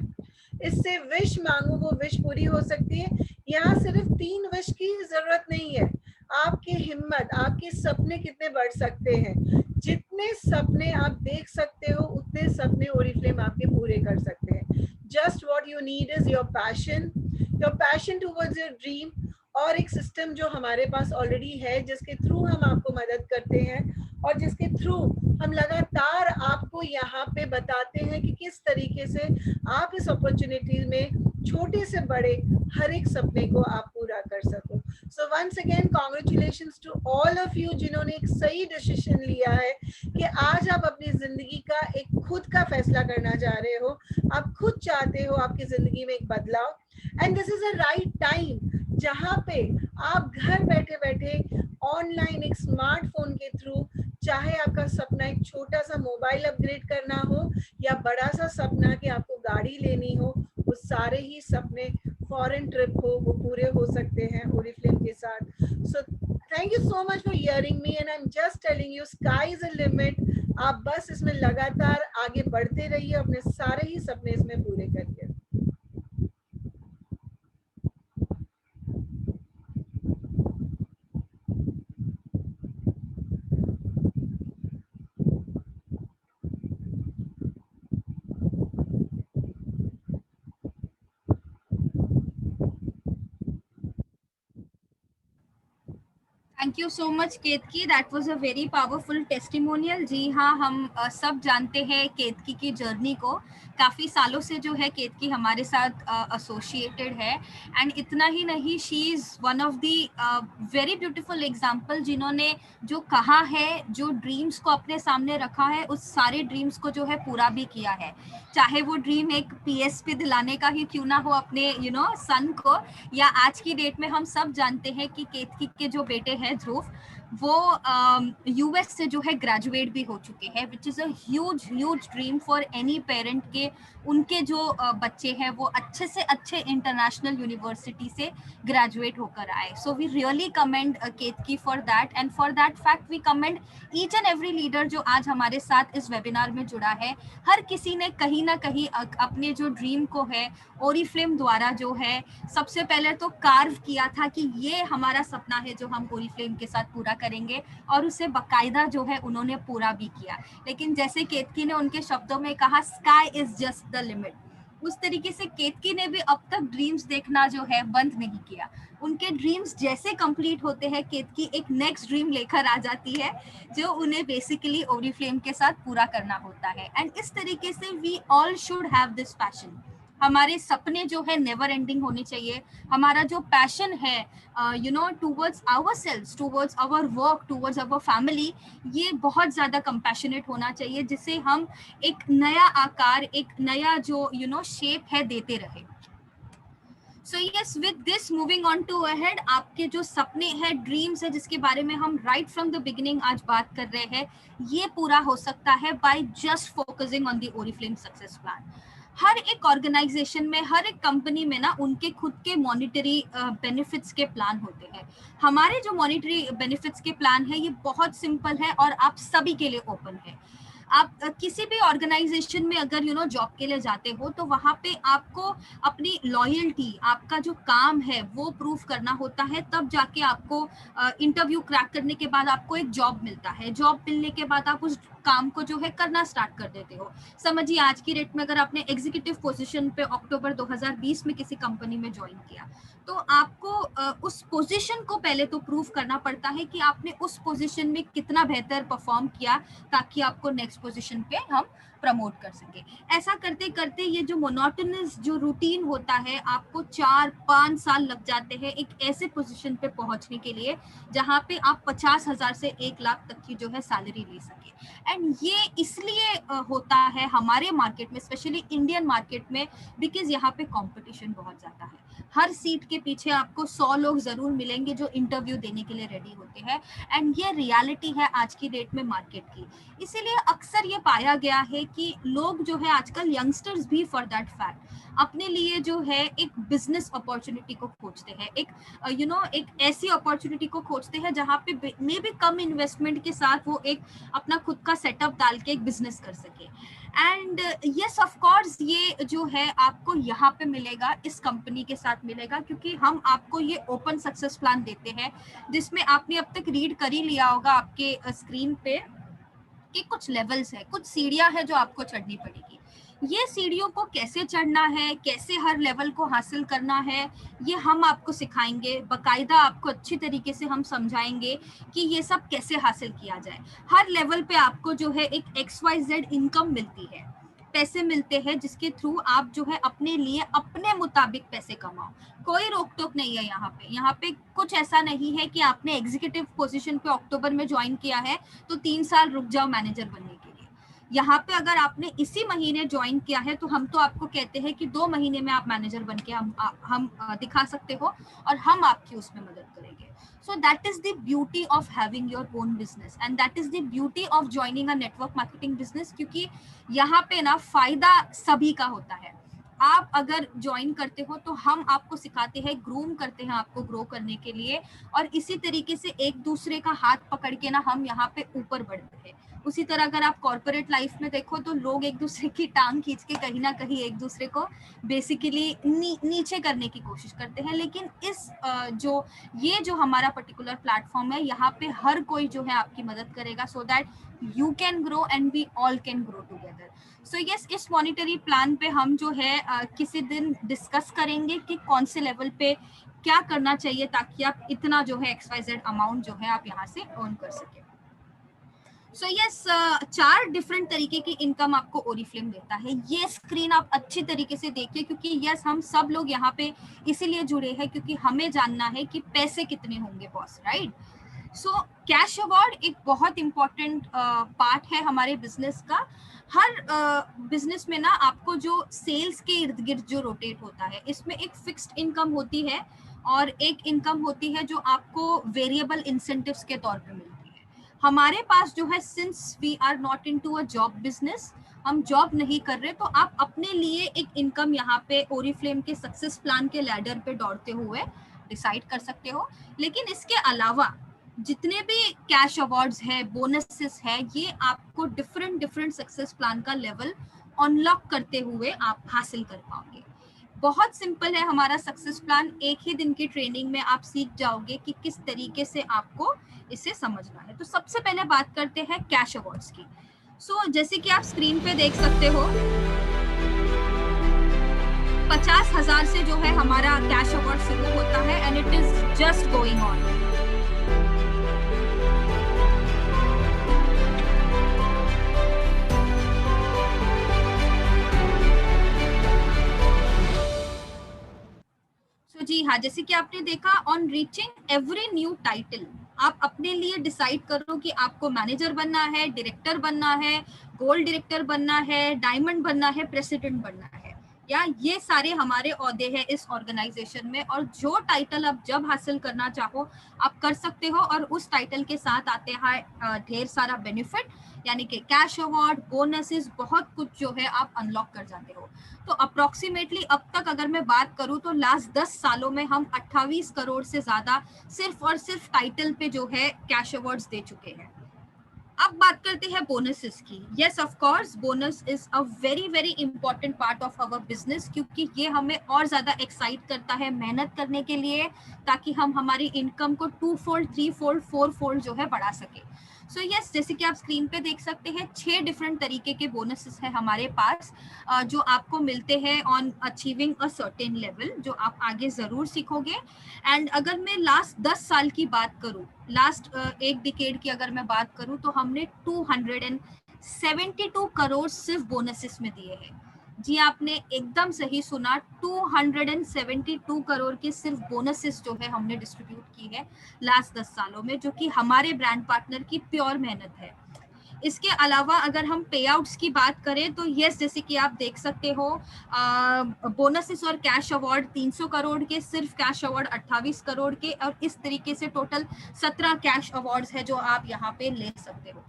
S2: इससे विश मांगू वो विश पूरी हो सकती है। यहाँ सिर्फ 3 विश की जरूरत नहीं है, आपकी हिम्मत, आपके सपने कितने बढ़ सकते हैं, जितने सपने आप देख सकते हो उतने सपने ओरिफ्लेम आपके पूरे कर सकते हैं। Just what you need is your passion towards your dream और एक सिस्टम जो हमारे पास ऑलरेडी है जिसके थ्रू हम आपको मदद करते हैं और जिसके थ्रू हम लगातार आपको यहाँ पे बताते हैं कि किस तरीके से आप इस अपॉर्चुनिटी में छोटे से बड़े हर एक सपने को आप पूरा कर सको। So once again congratulations to all of you जिन्होंने एक सही डिसीजन लिया है कि आज आप अपनी जिंदगी का एक खुद का फैसला करना चाह रहे हो, आप खुद चाहते हो आपकी जिंदगी में एक बदलाव, and this is a right time जहाँ पे आप घर बैठे बैठे ऑनलाइन एक स्मार्टफोन के थ्रू, चाहे आपका सपना एक छोटा सा मोबाइल अपग्रेड करना हो या बड़ा सा सपना कि आपको गाड़ी लेनी हो, वो सारे ही सपने फॉरेन ट्रिप हो वो पूरे हो सकते हैं ओरिफ्लेम के साथ। So thank you so much for hearing me and I am just telling you sky is a limit. आप बस इसमें लगातार आगे बढ़ते रहिए, अपने सारे ही सपने इसमें पूरे करिए।
S1: Thank you so much Ketaki, that was a very powerful testimonial. जी हाँ, हम सब जानते हैं केतकी की जर्नी को। काफ़ी सालों से जो है केतकी हमारे साथ एसोसिएटेड है, एंड इतना ही नहीं, she is one of the very beautiful example जिन्होंने जो कहा है, जो ड्रीम्स को अपने सामने रखा है, उस सारे ड्रीम्स को जो है पूरा भी किया है। चाहे वो ड्रीम एक पीएसपी दिलाने का ही क्यों ना हो अपने सन को, या आज की डेट में हम सब जानते हैं कि केतकी के जो बेटे हैं ध्रुव, वो यूएस से जो है ग्रेजुएट भी हो चुके हैं, which is a huge huge dream for any parent के उनके जो बच्चे हैं वो अच्छे से अच्छे इंटरनेशनल यूनिवर्सिटी से ग्रेजुएट होकर आए। So we really commend Ketki for that, and for that fact we commend each and every leader जो आज हमारे साथ इस वेबिनार में जुड़ा है। हर किसी ने कहीं ना कहीं अपने जो ड्रीम को है ओरिफ्लेम द्वारा जो है सबसे पहले तो कार्व किया था कि ये हमारा सपना है जो हम ओरिफ्लेम के साथ पूरा करेंगे, और उसे बकायदा जो है उन्होंने पूरा भी किया। लेकिन जैसे केतकी ने उनके शब्दों में कहा, sky is just the limit, उस तरीके से केतकी ने भी अब तक ड्रीम्स देखना जो है बंद नहीं किया। उनके ड्रीम्स जैसे कंप्लीट होते हैं, केतकी एक नेक्स्ट ड्रीम लेकर आ जाती है जो उन्हें बेसिकली ओरिफ्लेम के साथ पूरा करना होता है। एंड इस तरीके से we all should have this passion. हमारे सपने जो है नेवर एंडिंग होने चाहिए। हमारा जो पैशन है towards our selves, towards our work, towards our family, ये बहुत ज़्यादा कंपैशनेट होना चाहिए, जिसे हम एक नया आकार, एक नया जो शेप है देते रहे। So yes, with this moving on to ahead, आपके जो सपने हैं, ड्रीम्स है, जिसके बारे में हम राइट फ्रॉम द बिगिनिंग आज बात कर रहे हैं, ये पूरा हो सकता है by just focusing on the Oriflame success plan. हर एक ऑर्गेनाइजेशन में, हर एक कंपनी में ना उनके खुद के मॉनिटरी बेनिफिट्स के प्लान होते हैं। हमारे जो मॉनिटरी बेनिफिट्स के प्लान है, ये बहुत सिंपल है और आप सभी के लिए ओपन है। आप किसी भी ऑर्गेनाइजेशन में अगर जॉब के लिए जाते हो, तो वहां पे आपको अपनी लॉयल्टी, आपका जो काम है वो प्रूफ करना होता है, तब जाके आपको इंटरव्यू क्रैक करने के बाद आपको एक जॉब मिलता है। जॉब मिलने के बाद आप उस काम को जो है करना स्टार्ट कर देते हो। समझिए आज की डेट में अगर आपने एग्जीक्यूटिव पोजीशन पे अक्टूबर 2020 में किसी कंपनी में ज्वाइन किया, तो आपको उस पोजीशन को पहले तो प्रूव करना पड़ता है कि आपने उस पोजीशन में कितना बेहतर परफॉर्म किया, ताकि आपको नेक्स्ट पोजीशन पे हम प्रमोट कर सके। ऐसा करते करते ये जो मोनोटोनस जो रूटीन होता है, आपको 4-5 साल लग जाते हैं एक ऐसे पोजीशन पे पहुंचने के लिए जहां पे आप 50,000 से 1 लाख तक की जो है सैलरी ले सके। एंड ये इसलिए होता है हमारे मार्केट में, स्पेशली इंडियन मार्केट में, बिकॉज यहाँ पे कंपटीशन बहुत ज्यादा है। हर सीट के पीछे आपको 100 लोग जरूर मिलेंगे जो इंटरव्यू देने के लिए रेडी होते हैं, एंड ये रियलिटी है आज की डेट में मार्केट की। इसीलिए अक्सर ये पाया गया है कि लोग जो है आजकल, यंगस्टर्स भी फॉर दैट फैक्ट, अपने लिए जो है एक बिजनेस अपॉर्चुनिटी को खोजते हैं, एक एक ऐसी अपॉर्चुनिटी को खोजते हैं जहाँ पे मे भी कम इन्वेस्टमेंट के साथ वो एक अपना खुद का सेटअप डाल के एक बिजनेस कर सके। एंड यस, ऑफ कोर्स, ये जो है आपको यहाँ पे मिलेगा, इस कंपनी के साथ मिलेगा, क्योंकि हम आपको ये ओपन सक्सेस प्लान देते हैं, जिसमें आपने अब तक रीड कर ही लिया होगा आपके स्क्रीन पे कि कुछ लेवल्स है, कुछ सीढ़ियां है जो आपको चढ़नी पड़ेगी। ये सीढ़ियों को कैसे चढ़ना है, कैसे हर लेवल को हासिल करना है, ये हम आपको सिखाएंगे, बकायदा आपको अच्छी तरीके से हम समझाएंगे कि ये सब कैसे हासिल किया जाए। हर लेवल पे आपको जो है एक XYZ इनकम मिलती है, पैसे मिलते हैं जिसके थ्रू आप जो है अपने लिए अपने मुताबिक पैसे कमाओ। कोई रोक टोक नहीं है यहाँ पे कुछ ऐसा नहीं है कि आपने एग्जीक्यूटिव पोजीशन पे अक्टूबर में ज्वाइन किया है तो 3 साल रुक जाओ मैनेजर बनने के लिए। यहाँ पे अगर आपने इसी महीने ज्वाइन किया है तो हम तो आपको कहते हैं कि 2 महीने में आप मैनेजर बन के हम दिखा सकते हो और हम आपकी उसमें मदद करेंगे। So that is the beauty of having your own business and that is the beauty of joining a network marketing business, क्योंकि यहाँ पे ना फायदा सभी का होता है। आप अगर ज्वाइन करते हो तो हम आपको सिखाते हैं, ग्रूम करते हैं आपको ग्रो करने के लिए, और इसी तरीके से एक दूसरे का हाथ पकड़ के ना हम यहाँ पे ऊपर बढ़ते हैं। उसी तरह अगर आप कॉर्पोरेट लाइफ में देखो तो लोग एक दूसरे की टांग खींच के कहीं ना कहीं एक दूसरे को बेसिकली नीचे करने की कोशिश करते हैं, लेकिन इस ये जो हमारा पर्टिकुलर प्लेटफॉर्म है यहाँ पे हर कोई जो है आपकी मदद करेगा, so that you can grow and we all can grow together. So yes, इस मॉनिटरी प्लान पे हम जो है किसी दिन डिस्कस करेंगे कि कौन से लेवल पे क्या करना चाहिए ताकि आप इतना जो है XYZ अमाउंट जो है आप यहाँ से अर्न कर सके। सो यस, 4 डिफरेंट तरीके की इनकम आपको ओरिफ्लेम देता है। ये स्क्रीन आप अच्छी तरीके से देखिए, क्योंकि यस हम सब लोग यहाँ पे इसीलिए जुड़े हैं क्योंकि हमें जानना है कि पैसे कितने होंगे boss, right. So cash award एक बहुत इंपॉर्टेंट पार्ट है हमारे बिजनेस का। हर बिजनेस में ना आपको जो सेल्स के इर्द गिर्द जो रोटेट होता है, इसमें एक फिक्स्ड इनकम होती है और एक इनकम होती है जो आपको वेरिएबल इंसेंटिव्स के तौर पे मिलती है। हमारे पास जो है, since we are not into a job business, हम जॉब नहीं कर रहे, तो आप अपने लिए एक इनकम यहाँ पे ओरिफ्लेम के सक्सेस प्लान के लैडर पे दौड़ते हुए डिसाइड कर सकते हो। लेकिन इसके अलावा जितने भी कैश अवार्ड्स है, बोनसेस है, ये आपको डिफरेंट सक्सेस प्लान का लेवल अनलॉक करते हुए आप हासिल कर पाओगे। बहुत सिंपल है हमारा सक्सेस प्लान, एक ही दिन की ट्रेनिंग में आप सीख जाओगे कि किस तरीके से आपको इसे समझना है। तो सबसे पहले बात करते हैं कैश अवार्ड्स की। सो जैसे कि आप स्क्रीन पे देख सकते हो, 50,000 से जो है हमारा कैश अवार्ड शुरू होता है and it is just going on. जी हाँ, जैसे कि आपने देखा, on reaching every new title, आप अपने लिए डिसाइड करो कि आपको मैनेजर बनना है, डायरेक्टर बनना है, गोल्ड डायरेक्टर बनना है, डायमंड बनना है, प्रेसिडेंट बनना है, या ये सारे हमारे ओहदे हैं इस ऑर्गेनाइजेशन में। और जो टाइटल आप जब हासिल करना चाहो आप कर सकते हो, और उस टाइटल के साथ आते हैं ढेर सारा बेनिफिट, यानी कि कैश अवार्ड, बोनसेस, बहुत कुछ जो है आप अनलॉक कर जाते हो। तो अप्रोक्सीमेटली अब तक अगर मैं बात करूं तो लास्ट 10 सालों में हम 28 करोड़ से ज्यादा सिर्फ और सिर्फ टाइटल पे जो है कैश अवार्ड्स दे चुके हैं। अब बात करते हैं बोनसेस की। Yes, of course bonus is a very important part of our business, क्योंकि ये हमें और ज्यादा एक्साइट करता है मेहनत करने के लिए, ताकि हम हमारी इनकम को 2 फोल्ड, 3 फोल्ड, 4 फोल्ड जो है बढ़ा सके। सो यस, जैसे कि आप स्क्रीन पे देख सकते हैं, 6 डिफरेंट तरीके के बोनसेस है हमारे पास जो आपको मिलते हैं on achieving a certain level, जो आप आगे जरूर सीखोगे। एंड अगर मैं लास्ट 10 साल की बात करूं, लास्ट एक डिकेड की अगर मैं बात करूं, तो हमने 272 करोड़ सिर्फ बोनसेस में दिए हैं। जी आपने एकदम सही सुना, 272 करोड़ के सिर्फ बोनसेस जो है हमने डिस्ट्रीब्यूट की है लास्ट 10 सालों में, जो कि हमारे ब्रांड पार्टनर की प्योर मेहनत है। इसके अलावा अगर हम पे आउट्स की बात करें तो यस, जैसे कि आप देख सकते हो, बोनसेस और कैश अवार्ड 300 करोड़ के, सिर्फ कैश अवार्ड 28 करोड़ के, और इस तरीके से टोटल 17 कैश अवार्ड्स है जो आप यहाँ पे ले सकते हो।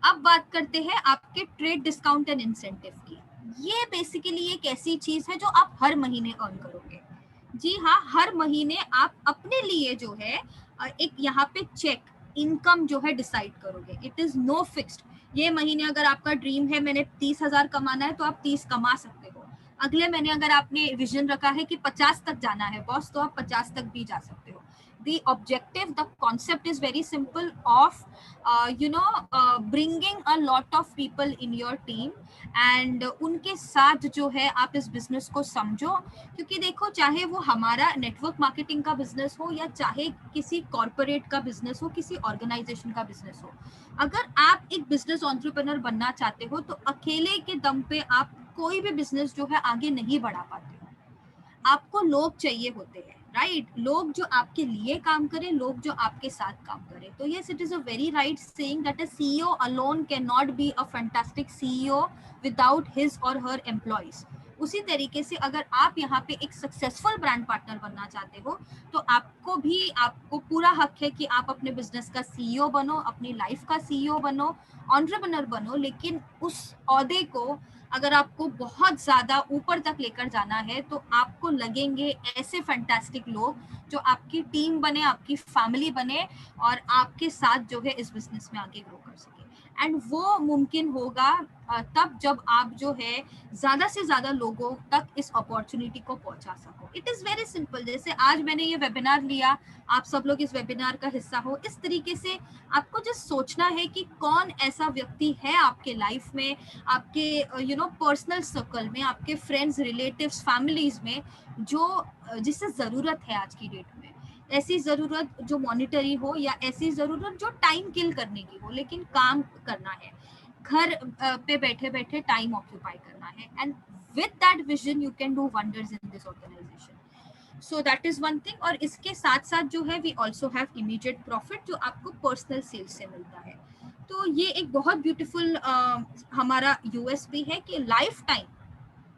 S1: अब बात करते हैं आपके ट्रेड डिस्काउंट एंड इंसेंटिव की। ये बेसिकली एक ऐसी चीज है जो आप हर महीने अर्न करोगे। जी हाँ, हर महीने आप अपने लिए जो है एक यहाँ पे चेक इनकम जो है डिसाइड करोगे। It is no fixed. ये महीने अगर आपका ड्रीम है मैंने 30,000 कमाना है, तो आप 30 कमा सकते हो। अगले महीने अगर आपने विजन रखा है कि 50 तक जाना है बॉस, तो आप 50 तक भी जा सकते हो। the objective, the concept is very simple of bringing a lot of people in your team and उनके साथ जो है आप इस बिजनेस को समझो, क्योंकि देखो चाहे वो हमारा नेटवर्क मार्केटिंग का बिजनेस हो या चाहे किसी कॉर्पोरेट का बिजनेस हो, किसी ऑर्गेनाइजेशन का बिजनेस हो, अगर आप एक बिजनेस एंटरप्रेन्योर बनना चाहते हो तो अकेले के दम पे आप कोई भी बिजनेस जो है आगे नहीं बढ़ा पाते हो। आपको लोग चाहिए होते हैं, राइट? लोग जो आपके लिए काम करें, लोग जो आपके साथ काम करें। तो yes, it is a very right saying that a CEO alone can not be a fantastic CEO without his और हर एम्प्लॉइज। उसी तरीके से अगर आप यहाँ पे एक सक्सेसफुल ब्रांड पार्टनर बनना चाहते हो तो आपको पूरा हक है कि आप अपने बिजनेस का सीईओ बनो, अपनी लाइफ का सीईओ बनो, एंटरप्रेन्योर बनो, लेकिन उस ओहदे को अगर आपको बहुत ज्यादा ऊपर तक लेकर जाना है तो आपको लगेंगे ऐसे फैंटास्टिक लोग जो आपकी टीम बने, आपकी फैमिली बने और आपके साथ जो है इस बिजनेस में आगे ग्रो कर सके। एंड वो मुमकिन होगा तब जब आप जो है ज्यादा से ज्यादा लोगों तक इस अपॉर्चुनिटी को पहुंचा सको। It is very simple. जैसे आज मैंने ये वेबिनार लिया, आप सब लोग इस वेबिनार का हिस्सा हो, इस तरीके से आपको जस्ट सोचना है कि कौन ऐसा व्यक्ति है आपके लाइफ में, आपके पर्सनल सर्कल में, आपके फ्रेंड्स, रिलेटिव्स, फैमिलीज में जो जिससे जरूरत है आज की डेट में। ऐसी जरूरत जो मॉनिटरी हो या ऐसी जरूरत जो टाइम किल करने की हो, लेकिन काम करना है, घर पे बैठे बैठे टाइम ऑक्यूपाई करना है। And with that vision you can do wonders in this organisation. So that is one thing. और इसके साथ साथ जो है we also have immediate profit जो आपको पर्सनल सेल्स से मिलता है। तो ये एक बहुत ब्यूटीफुल हमारा यूएसपी है कि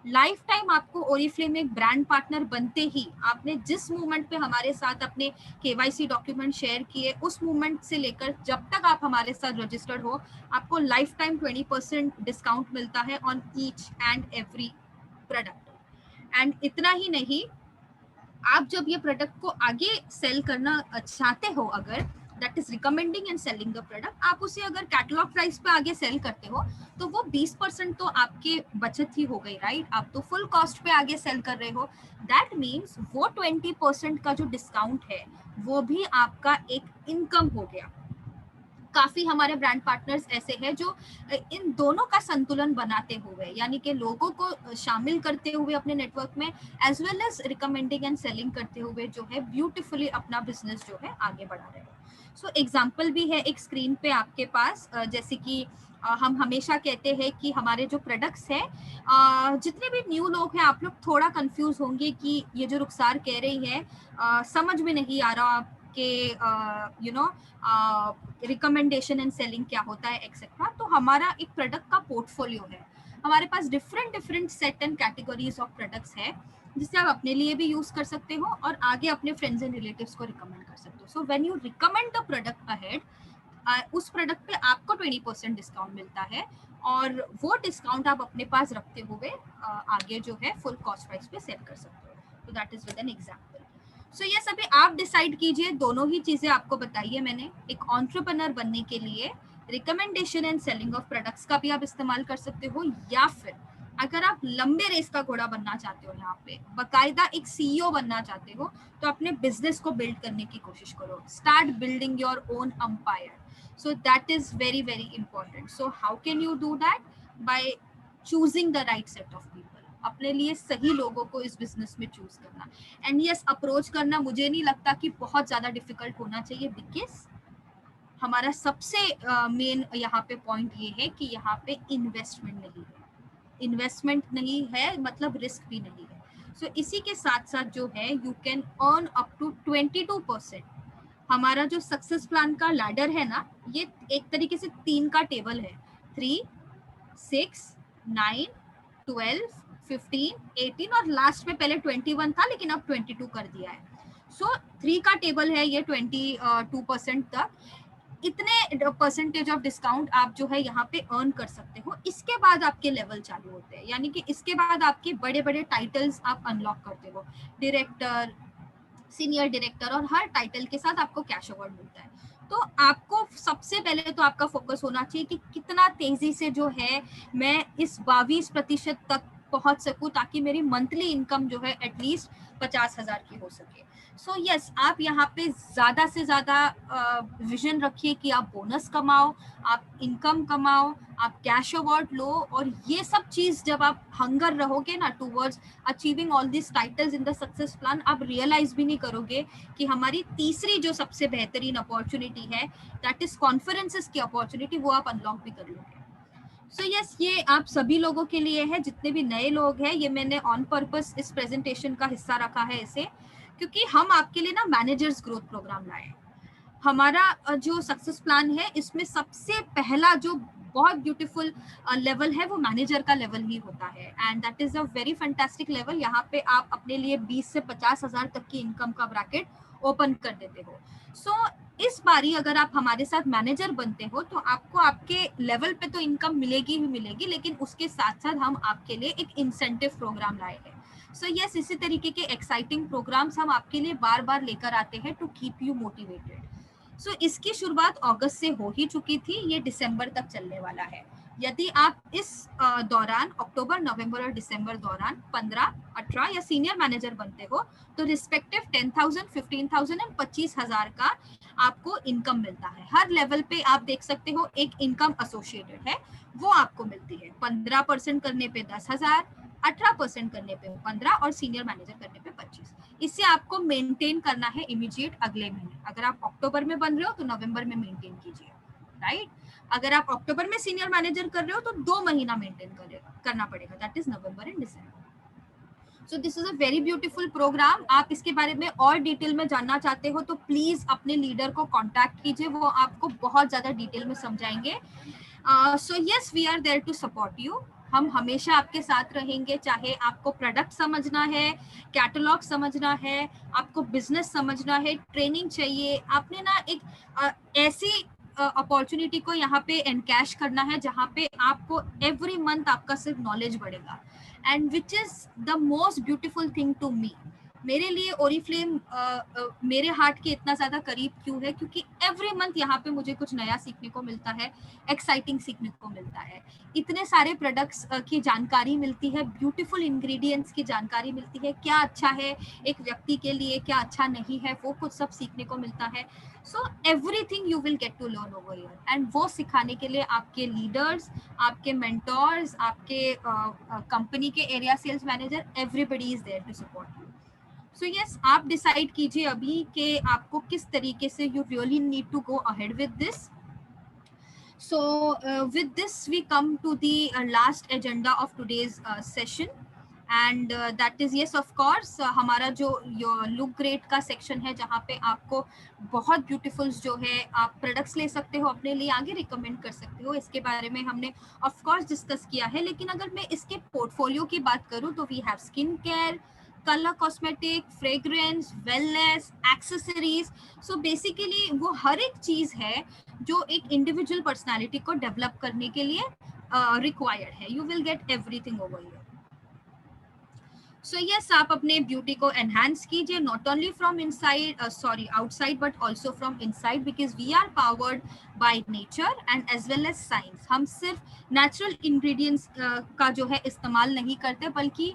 S1: लाइफ टाइम आपको ओरिफ्लेम एक ब्रांड पार्टनर बनते ही, आपने जिस मोमेंट पे हमारे साथ अपने केवाईसी डॉक्यूमेंट शेयर किए उस मोमेंट से लेकर जब तक आप हमारे साथ रजिस्टर्ड हो, आपको लाइफ टाइम 20% डिस्काउंट मिलता है on each and every product. And इतना ही नहीं, आप जब ये प्रोडक्ट को आगे सेल करना चाहते हो, अगर that is recommending and selling the product, आप उसे अगर कैटलॉग प्राइस पे आगे सेल करते हो तो वो 20% तो आपके बचत ही हो गई, राइट? आप तो फुल कॉस्ट पे आगे सेल कर रहे हो। दैट मीन्स वो 20% का जो डिस्काउंट है वो भी आपका एक इनकम हो गया। काफी हमारे ब्रांड पार्टनर्स ऐसे हैं जो इन दोनों का संतुलन बनाते हुए, यानी कि लोगों को शामिल करते हुए अपने नेटवर्क में, as well as recommending and selling करते हुए जो है ब्यूटीफुली अपना बिजनेस जो है आगे बढ़ा रहे हैं। सो एग्जाम्पल भी है एक स्क्रीन पे आपके पास। जैसे कि हम हमेशा कहते हैं कि हमारे जो प्रोडक्ट्स हैं, जितने भी न्यू लोग हैं, आप लोग थोड़ा कंफ्यूज होंगे कि ये जो रुखसार कह रही है समझ में नहीं आ रहा कि रिकमेंडेशन एंड सेलिंग क्या होता है एक्सेट्रा। तो हमारा एक प्रोडक्ट का पोर्टफोलियो है, हमारे पास different set and categories of products है जिसे आप अपने लिए भी यूज कर सकते हो और आगे अपने फ्रेंड्स एंड रिलेटिव्स को रिकमेंड कर सकते हो। So when you recommend the product ahead, उस प्रोडक्ट पे आपको 20% डिस्काउंट मिलता है और वो डिस्काउंट आप अपने पास रखते हुए आगे जो है फुल कॉस्ट प्राइस पे सेल कर सकते हो। तो that is with an example. So ये सभी आप डिसाइड कीजिए, दोनों ही चीजें आपको बताइए मैंने। एक एंटरप्रेन्योर बनने के लिए recommendation and selling of products का भी आप इस्तेमाल कर सकते हो, या फिर अगर आप लंबे रेस का घोड़ा बनना चाहते हो, यहाँ पे बाकायदा एक सीईओ बनना चाहते हो, तो अपने बिजनेस को बिल्ड करने की कोशिश करो। Start building your own empire. So that is very very important. So how can you do that? By choosing the right set of people. अपने लिए सही लोगों को इस बिजनेस में चूज करना। एंड यस, अप्रोच करना मुझे नहीं लगता कि बहुत ज्यादा डिफिकल्ट होना चाहिए, बिकॉज हमारा सबसे मेन यहाँ पे पॉइंट ये है कि यहाँ पे इन्वेस्टमेंट नहीं है। इन्वेस्टमेंट नहीं है मतलब रिस्क भी नहीं है। सो इसी के साथ साथ जो है you can earn up to 22%। हमारा जो सक्सेस प्लान का लैडर है ना, ये एक तरीके से 3 का टेबल है। 3, 6, 9, 12, 15, 18 और लास्ट में पहले 21 था लेकिन अब 22 कर दिया है। सो 3 का टेबल है ये 22% तक। इतने परसेंटेज ऑफ डिस्काउंट आप जो है यहाँ पे अर्न कर सकते हो। इसके बाद आपके लेवल चालू होते हैं, यानी कि इसके बाद आपके बड़े बड़े टाइटल्स आप अनलॉक करते हो, डायरेक्टर, सीनियर डायरेक्टर, और हर टाइटल के साथ आपको कैश अवार्ड मिलता है। तो आपको सबसे पहले तो आपका फोकस होना चाहिए कि कितना तेजी से जो है मैं इस 22% तक पहुंच सकूं ताकि मेरी मंथली इनकम जो है एटलीस्ट 50,000 की हो सके। सो यस, आप यहाँ पे ज़्यादा से ज़्यादा विजन रखिए कि आप बोनस कमाओ, आप इनकम कमाओ, आप कैश अवार्ड लो, और ये सब चीज़ जब आप हंगर रहोगे ना towards achieving all this titles in the success plan, आप रियलाइज भी नहीं करोगे कि हमारी तीसरी जो सबसे बेहतरीन अपॉर्चुनिटी है, दैट इज कॉन्फ्रेंसेस की अपॉर्चुनिटी, वो आप अनलॉक भी कर लोगे। सो यस, ये आप सभी लोगों के लिए है, जितने भी नए लोग हैं, ये मैंने ऑन पर्पस इस प्रेजेंटेशन का हिस्सा रखा है इसे, क्योंकि हम आपके लिए ना मैनेजर्स ग्रोथ प्रोग्राम लाए। हमारा जो सक्सेस प्लान है, इसमें सबसे पहला जो बहुत ब्यूटीफुल लेवल है वो मैनेजर का लेवल ही होता है, and that is a very fantastic level. यहाँ पे आप अपने लिए 20 से 50,000 तक की इनकम का ब्रैकेट ओपन कर देते हो। सो इस बारी अगर आप हमारे साथ मैनेजर बनते हो तो आपको आपके लेवल पे तो इनकम मिलेगी ही मिलेगी, लेकिन उसके साथ साथ हम आपके लिए एक इंसेंटिव प्रोग्राम लाए हैं। सो यस, इसी तरीके के एक्साइटिंग प्रोग्राम्स हम आपके लिए बार बार लेकर आते हैं टू कीप यू मोटिवेटेड। सो इसकी शुरुआत अगस्त से हो ही चुकी थी, ये दिसंबर तक चलने वाला है। यदि आप इस दौरान अक्टूबर, नवंबर और दिसंबर दौरान 15, 18 या सीनियर मैनेजर बनते हो तो रिस्पेक्टिव 10,000, 15,000 एंड 25,000 का आपको इनकम मिलता है। हर लेवल पे आप देख सकते हो एक इनकम एसोसिएटेड है, वो आपको मिलती है। 15% करने पे 10,000, 18% करने पे 15 और सीनियर मैनेजर करने पे 25। इसे आपको मेंटेन करना है इमीडिएट अगले महीने। अगर आप अक्टूबर में बन रहे हो तो नवंबर में मेंटेन कीजिए, राइट। अगर आप अक्टूबर में सीनियर मैनेजर कर रहे हो तो 2 महीना मेंटेन करना पड़ेगा, that is November and December. So this is a very beautiful programme. आप इसके बारे में और डिटेल में जानना चाहते हो तो प्लीज अपने लीडर को कांटेक्ट कीजिए, वो आपको बहुत ज्यादा डिटेल में समझाएंगे। So yes, we are there to support you. हम हमेशा आपके साथ रहेंगे, चाहे आपको प्रोडक्ट समझना है, कैटलॉग समझना है, आपको बिजनेस समझना है, ट्रेनिंग चाहिए, आपने ना एक ऐसी अपॉर्चुनिटी को यहाँ पे एनकैश करना है जहाँ पे आपको एवरी मंथ आपका सिर्फ नॉलेज बढ़ेगा, and which is the most beautiful thing to me. मेरे लिए ओरिफ्लेम मेरे हार्ट के इतना ज्यादा करीब क्यों है, क्योंकि एवरी मंथ यहाँ पे मुझे कुछ नया सीखने को मिलता है, एक्साइटिंग सीखने को मिलता है, इतने सारे प्रोडक्ट्स की जानकारी मिलती है, ब्यूटीफुल इंग्रेडिएंट्स की जानकारी मिलती है, क्या अच्छा है एक व्यक्ति के लिए, क्या अच्छा नहीं है, वो कुछ सब सीखने को मिलता है। So everything you will get to learn over here, and वो सिखाने के लिए आपके लीडर्स, आपके मेंटोर्स, आपके कंपनी के area sales manager, everybody is there to support you. So yes, आप डिसाइड कीजिए अभी कि आपको किस तरीके से you really need to go ahead with this. So with this we come to the last agenda of today's session, and that is yes of course हमारा जो लुक ग्रेट का सेक्शन है, जहाँ पे आपको बहुत ब्यूटीफुल जो है आप प्रोडक्ट्स ले सकते हो, अपने लिए आगे रिकमेंड कर सकते हो, इसके बारे में हमने ऑफ कोर्स डिस्कस किया है। लेकिन अगर मैं इसके पोर्टफोलियो की बात करूँ तो we have skin care, colour cosmetic, fragrance, wellness, accessories. So basically वो हर एक चीज है जो एक इंडिविजुअल पर्सनालिटी को डेवलप करने के लिए रिक्वायर्ड है। You will get everything over here. So yes, आप अपने ब्यूटी को एनहांस कीजिए, not only from inside outside but also from inside, because we are powered by nature and as well as science. हम सिर्फ natural ingredients का जो है इस्तेमाल नहीं करते, बल्कि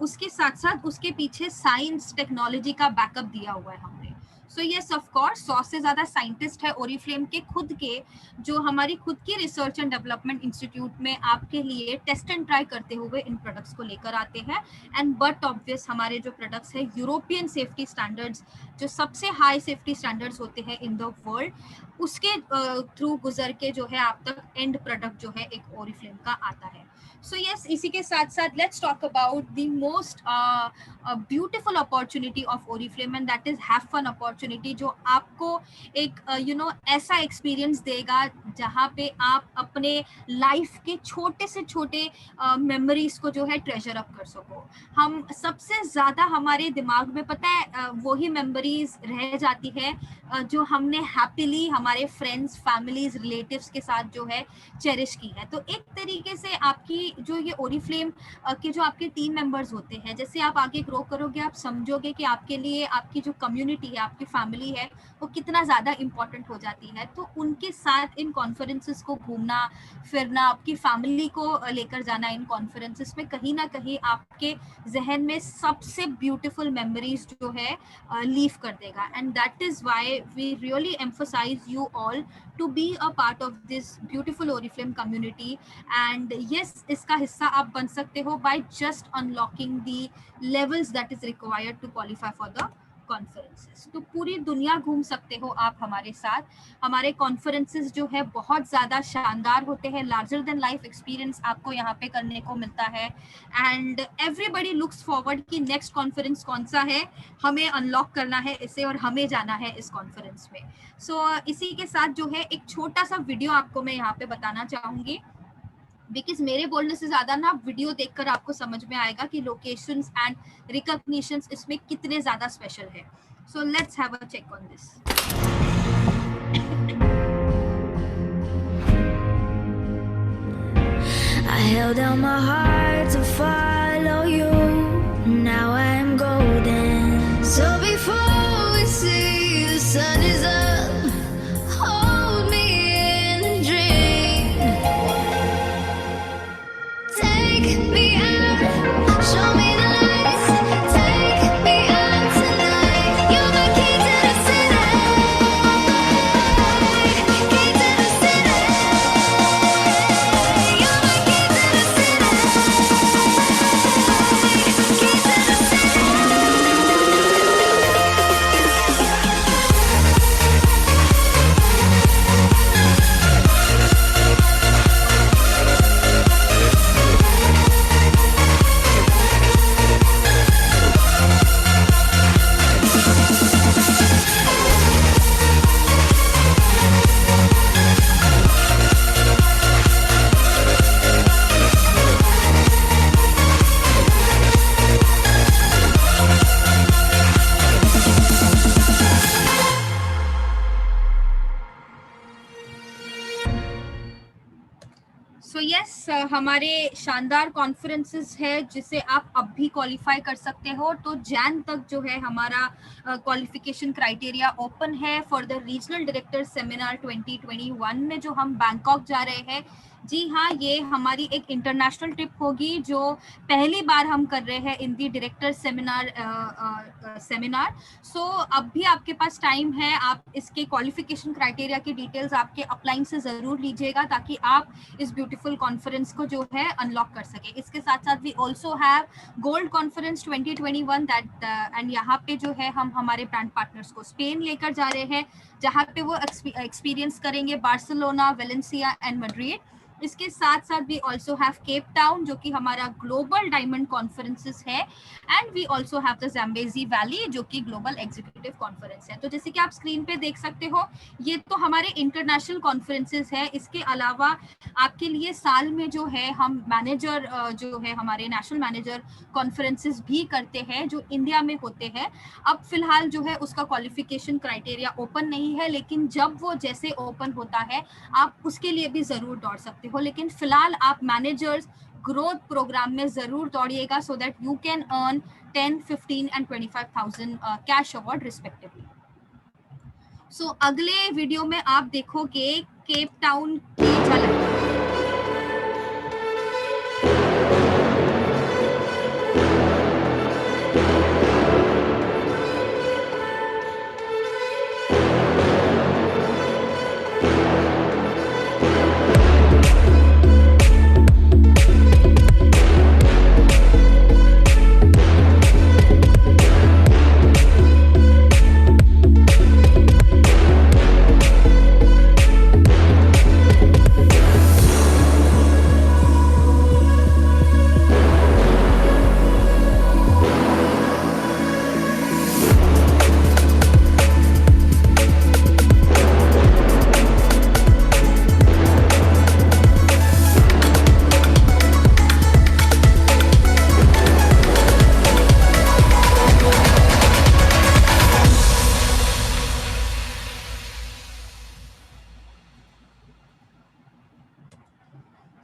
S1: उसके साथ साथ उसके पीछे साइंस, टेक्नोलॉजी का बैकअप दिया हुआ है हमने। सो यस ऑफ कोर्स 100 से ज्यादा साइंटिस्ट है ओरिफ्लेम के खुद के, जो हमारी खुद की रिसर्च एंड डेवलपमेंट इंस्टीट्यूट में आपके लिए टेस्ट एंड ट्राई करते हुए इन प्रोडक्ट्स को लेकर आते हैं। एंड बट ऑब्वियस हमारे जो प्रोडक्ट्स है यूरोपियन सेफ्टी स्टैंडर्ड्स, जो सबसे हाई सेफ्टी स्टैंडर्ड्स होते हैं इन द वर्ल्ड, उसके थ्रू गुजर के जो है आप तक एंड प्रोडक्ट जो है एक ओरिफ्लेम का आता है। सो यस, इसी के साथ साथ let's talk about the most beautiful opportunity of Oriflame, and that is have fun opportunity, जो आपको एक ऐसा एक्सपीरियंस देगा जहाँ पे आप अपने लाइफ के छोटे से छोटे मेमोरीज को जो है ट्रेजर अप कर सको। हम सबसे ज्यादा हमारे दिमाग में पता है वही मेमोरीज रह जाती है जो हमने हैप्पीली हमारे फ्रेंड्स, फैमिलीज, रिलेटिव्स के साथ जो है चेरिश की है। तो एक तरीके से आपकी जो ये ओरिफ्लेम के जो आपके टीम मेंबर्स होते हैं, जैसे आप आगे ग्रो करोगे आप समझोगे कि आपके लिए आपकी जो कम्युनिटी है, आपकी फैमिली है वो कितना ज़्यादा इम्पोर्टेंट हो जाती है। तो उनके साथ इन कॉन्फ्रेंसेस को घूमना फिरना, आपकी फैमिली को लेकर जाना इन कॉन्फ्रेंसेस में, कहीं ना कहीं आपके जहन में सबसे ब्यूटीफुल मेमोरीज जो है लीव कर देगा। And that is why we really emphasise you all to be a part of this beautiful Oriflame community. And yes, इसका हिस्सा आप बन सकते हो by just unlocking the levels that is required to qualify for the conferences. तो पूरी दुनिया घूम सकते हो आप हमारे साथ। हमारे कॉन्फ्रेंसेस जो है बहुत ज़्यादा शानदार होते हैं, लार्जर देन लाइफ एक्सपीरियंस आपको यहाँ पे करने को मिलता है। एंड एवरीबडी लुक्स फॉरवर्ड कि नेक्स्ट कॉन्फ्रेंस कौन सा है, हमें अनलॉक करना है इसे और हमें जाना है इस कॉन्फ्रेंस में। सो इसी के साथ जो है एक छोटा सा वीडियो आपको मैं यहाँ पे बताना चाहूँगी, बिकॉज मेरे बोलने से ज्यादा ना वीडियो देखकर आपको समझ में आएगा कि लोकेशंस एंड रिकॉग्निशंस इसमें कितने ज्यादा स्पेशल है। So let's have a check on this.
S3: I held out my heart to follow you. Now I'm golden. So before we see the sun is up, hold me in a dream. Take me out, show me the lights. Take me out tonight. You're the key to the city. Key to the city. You're the key to the city. Key to the city.
S1: So yes, हमारे शानदार conferences है जिसे आप अब भी qualify कर सकते हो। तो जैन तक जो है हमारा क्वालिफिकेशन क्राइटेरिया ओपन है for the regional director seminar 2021 में जो हम बैंकॉक जा रहे हैं। जी हाँ, ये हमारी एक इंटरनेशनल ट्रिप होगी जो पहली बार हम कर रहे हैं इन दी डायरेक्टर सेमिनार। सो अब भी आपके पास टाइम है, आप इसके क्वालिफिकेशन क्राइटेरिया की डिटेल्स आपके अपलाइन से ज़रूर लीजिएगा ताकि आप इस ब्यूटीफुल कॉन्फ्रेंस को जो है अनलॉक कर सके। इसके साथ साथ we also have gold conference 2021 that and यहाँ पे जो है हम हमारे ब्रांड पार्टनर्स को स्पेन लेकर जा रहे हैं जहाँ पे वो एक्सपीरियंस करेंगे बार्सिलोना, वेलेंसिया एंड मैड्रिड। इसके साथ साथ we also have Cape Town जो कि हमारा ग्लोबल डायमंड कॉन्फ्रेंसेस है and we also have the Zambezi valley जो कि ग्लोबल एग्जीक्यूटिव कॉन्फ्रेंस है। तो जैसे कि आप स्क्रीन पे देख सकते हो ये तो हमारे इंटरनेशनल कॉन्फ्रेंसेस है। इसके अलावा आपके लिए साल में जो है हम मैनेजर जो है हमारे नेशनल मैनेजर कॉन्फ्रेंसेस भी करते हैं जो इंडिया में होते हैं। अब फिलहाल जो है उसका क्वालिफिकेशन क्राइटेरिया ओपन नहीं है, लेकिन जब वो जैसे ओपन होता है आप उसके लिए भी ज़रूर दौड़ सकते हो। लेकिन फिलहाल आप मैनेजर्स ग्रोथ प्रोग्राम में जरूर दौड़िएगा so that you can earn 10, 15 and 25,000 cash award respectively. So अगले वीडियो में आप देखोगे केप टाउन की झलक।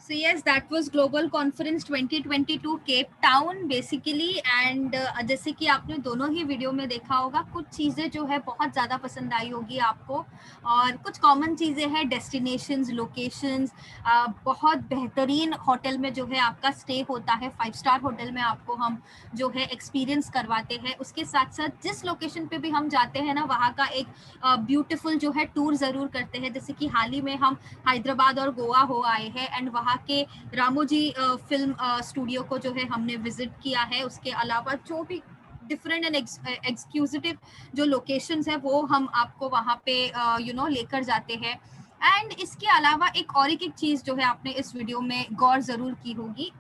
S1: So yes, that was Global Conference 2022 Cape Town basically and जैसे कि आपने दोनों ही वीडियो में देखा होगा, कुछ चीज़ें जो है बहुत ज़्यादा पसंद आई होगी आपको और कुछ कॉमन चीज़ें हैं, डेस्टिनेशंस, लोकेशंस, बहुत बेहतरीन होटल में जो है आपका स्टे होता है, 5 स्टार होटल में आपको हम जो है एक्सपीरियंस करवाते हैं। उसके साथ साथ जिस लोकेशन पे भी हम जाते हैं ना, वहाँ का एक ब्यूटीफुल जो है टूर ज़रूर करते हैं। जैसे कि हाल ही में हम हैदराबाद और गोवा हो आए हैं एंड वहाँ के रामोजी फिल्म स्टूडियो को जो है हमने विजिट किया है। उसके अलावा जो भी डिफरेंट एंड एक्सक्लूसिव जो लोकेशंस है वो हम आपको वहाँ पे लेकर जाते हैं। एंड इसके अलावा एक चीज जो है आपने इस वीडियो में गौर जरूर की होगी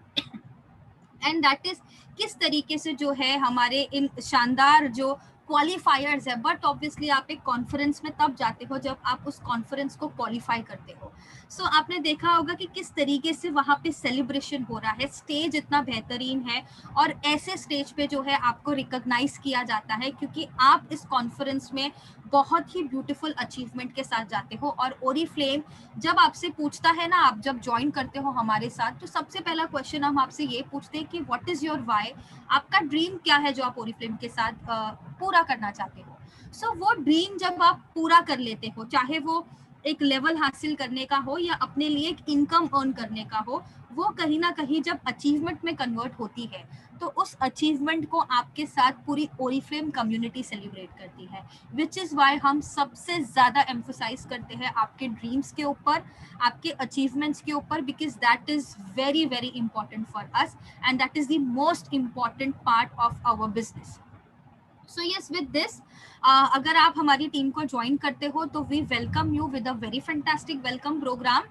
S1: एंड दैट इज किस तरीके से जो है हमारे इन शानदार जो क्वालिफायर्स है, बट ऑब्वियसली आप एक कॉन्फ्रेंस में तब जाते हो जब आप उस कॉन्फ्रेंस को क्वालिफाई करते हो। सो आपने देखा होगा कि किस तरीके से वहाँ पे सेलिब्रेशन हो रहा है, स्टेज इतना बेहतरीन है और ऐसे स्टेज पे जो है आपको रिकॉग्नाइज किया जाता है क्योंकि आप इस कॉन्फ्रेंस में बहुत ही ब्यूटीफुल अचीवमेंट के साथ जाते हो। और ओरीफ्लेम जब आपसे पूछता है ना, आप जब ज्वाइन करते हो हमारे साथ, तो सबसे पहला क्वेश्चन हम आपसे ये पूछते हैं कि व्हाट इज योर व्हाई, आपका ड्रीम क्या है जो आप ओरीफ्लेम के साथ पूरा करना चाहते हो। सो वो ड्रीम जब आप पूरा कर लेते हो, चाहे वो एक लेवल हासिल करने का हो या अपने लिए एक इनकम अर्न करने का हो, वो कहीं ना कहीं जब अचीवमेंट में कन्वर्ट होती है तो उस अचीवमेंट को आपके साथ पूरी ओरीफ्लेम कम्युनिटी सेलिब्रेट करती है, विच इज वाई हम सबसे ज्यादा एम्फोसाइज करते हैं आपके ड्रीम्स के ऊपर, आपके अचीवमेंट्स के ऊपर, because that is very very important for us and that is the most important part of our business. So yes, with this अगर आप हमारी टीम को ज्वाइन करते हो तो we welcome you with a very fantastic welcome programme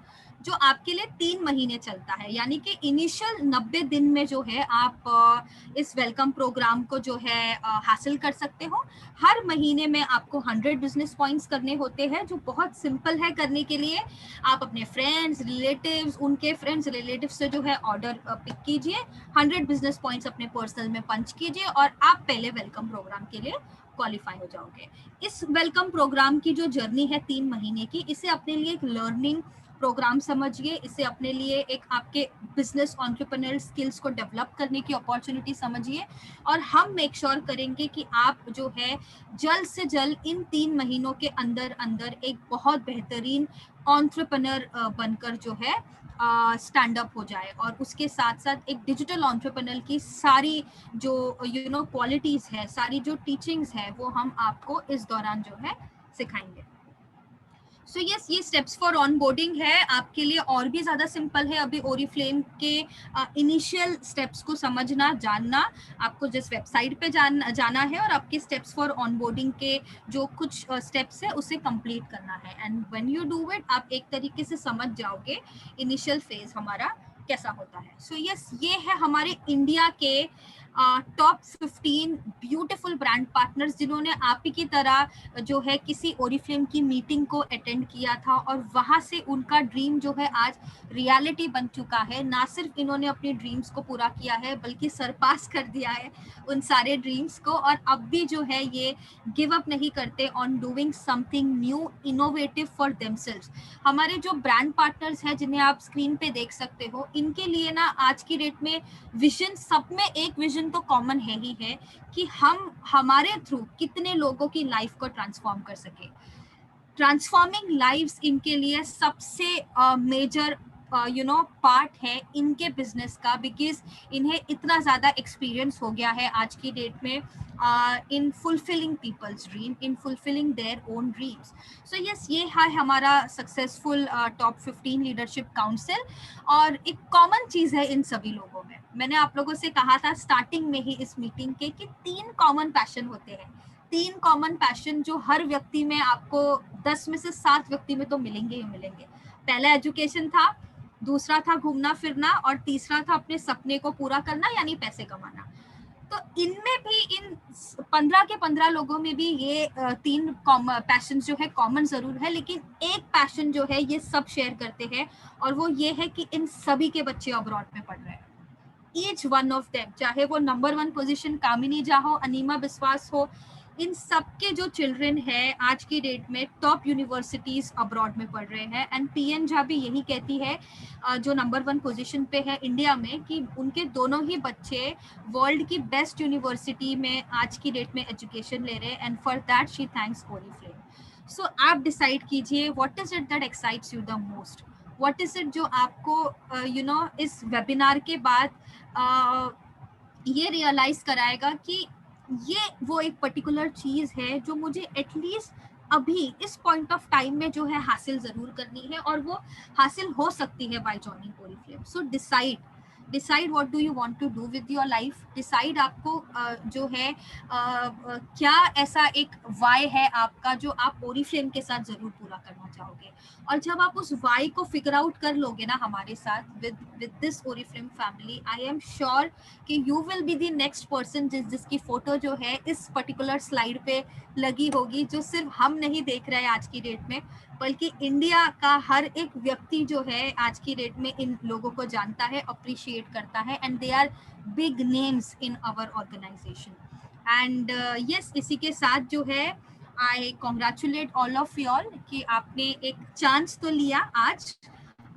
S1: जो आपके लिए 3 महीने चलता है। यानी कि इनिशियल 90 दिन में जो है आप इस वेलकम प्रोग्राम को जो है हासिल कर सकते हो। हर महीने में आपको 100 बिजनेस पॉइंट्स करने होते हैं, जो बहुत सिंपल है करने के लिए। आप अपने फ्रेंड्स, रिलेटिव्स, उनके फ्रेंड्स, रिलेटिव से जो है ऑर्डर पिक कीजिए, 100 बिजनेस पॉइंट्स अपने पर्सनल में पंच कीजिए और आप पहले वेलकम प्रोग्राम के लिए क्वालिफाई हो जाओगे। इस वेलकम प्रोग्राम की जो जर्नी है 3 महीने की, इसे अपने लिए एक लर्निंग प्रोग्राम समझिए, इसे अपने लिए एक आपके बिजनेस एंटरप्रेन्योर स्किल्स को डेवलप करने की अपॉर्चुनिटी समझिए और हम मेक श्योर करेंगे कि आप जो है जल्द से जल्द इन 3 महीनों के अंदर अंदर एक बहुत बेहतरीन एंटरप्रेन्योर बनकर जो है स्टैंड अप हो जाए। और उसके साथ साथ एक डिजिटल एंटरप्रेन्योर की सारी जो क्वालिटीज है, सारी जो टीचिंग्स है, वो हम आपको इस दौरान जो है सिखाएंगे। सो यस, ये स्टेप्स फॉर ऑनबोर्डिंग है आपके लिए और भी ज़्यादा सिंपल है। अभी ओरीफ्लेम के इनिशियल स्टेप्स को समझना, जानना, आपको जिस वेबसाइट पे जाना है और आपके स्टेप्स फॉर ऑनबोर्डिंग के जो कुछ स्टेप्स है उसे कंप्लीट करना है and when you do it आप एक तरीके से समझ जाओगे इनिशियल फेज हमारा कैसा होता है। सो यस, ये है हमारे इंडिया के टॉप 15 ब्यूटीफुल ब्रांड पार्टनर्स जिन्होंने आप ही की तरह जो है किसी ओरीफ्लेम की मीटिंग को अटेंड किया था और वहां से उनका ड्रीम जो है आज रियलिटी बन चुका है। ना सिर्फ इन्होंने अपने ड्रीम्स को पूरा किया है बल्कि सरपास कर दिया है उन सारे ड्रीम्स को और अब भी जो है ये गिव अप नहीं करते on doing something new innovative for themselves. हमारे जो ब्रांड पार्टनर्स हैं जिन्हें आप स्क्रीन पे देख सकते हो, इनके लिए ना आज की डेट में विजन, सब में एक विजन तो कॉमन है ही है कि हम हमारे थ्रू कितने लोगों की लाइफ को ट्रांसफॉर्म कर सके। ट्रांसफॉर्मिंग लाइव्स इनके लिए सबसे मेजर पार्ट है इनके बिजनेस का, बिकॉज इन्हें इतना ज़्यादा एक्सपीरियंस हो गया है आज की डेट में in fulfilling people's dream, in fulfilling their own dreams. So yes, ये है हमारा सक्सेसफुल टॉप 15 लीडरशिप काउंसिल और एक कॉमन चीज़ है इन सभी लोगों में। मैंने आप लोगों से कहा था स्टार्टिंग में ही इस मीटिंग के कि 3 कॉमन पैशन होते हैं, 3 कॉमन पैशन जो हर व्यक्ति में आपको 10 में से 7 व्यक्ति में तो मिलेंगे ही मिलेंगे। पहला एजुकेशन था, दूसरा था घूमना फिरना और तीसरा था अपने सपने को पूरा करना यानी पैसे कमाना। तो इनमें भी इन 15 के 15 लोगों में भी ये 3 पैशन जो है कॉमन जरूर है, लेकिन एक पैशन जो है ये सब शेयर करते हैं और वो ये है कि इन सभी के बच्चे अब्रॉड में पढ़ रहे हैं। ईच वन ऑफ देम, चाहे वो नंबर 1 पोजीशन कामिनी झा हो, अनीमा बिस्वास हो, इन सब के जो चिल्ड्रन है आज की डेट में टॉप यूनिवर्सिटीज अब्रॉड में पढ़ रहे हैं, एंड पीएन झा भी यही कहती है जो नंबर 1 पोजीशन पे है इंडिया में, कि उनके दोनों ही बच्चे वर्ल्ड की बेस्ट यूनिवर्सिटी में आज की डेट में एजुकेशन ले रहे हैं, and for that she thanks Oriflame. So आप डिसाइड कीजिए what is it that excites you the most, what is it जो आपको यू नो इस वेबिनार के बाद ये रियलाइज कराएगा कि ये वो एक पर्टिकुलर चीज है जो मुझे एटलीस्ट अभी इस पॉइंट ऑफ टाइम में जो है हासिल जरूर करनी है, और वो हासिल हो सकती है by joining Oriflame. So decide what do you want to do with your life, decide आपको जो है क्या ऐसा एक वाई है आपका जो आप ओरिफ्लेम के साथ जरूर पूरा करना चाहोगे। और जब आप उस वाई को फिगर आउट कर लोगे ना हमारे साथ with this Oriflame family, I am sure कि you will be the next person जिसकी फोटो जो है इस पर्टिकुलर स्लाइड पे लगी होगी, जो सिर्फ हम नहीं देख रहे हैं आज की डेट में, बल्कि इंडिया का हर एक व्यक्ति जो है आज की डेट में इन लोगों को जानता है, अप्रिशिएट करता है, and they are big names in our organisation. And yes, इसी के साथ जो है I congratulate all of you all कि आपने एक चांस तो लिया आज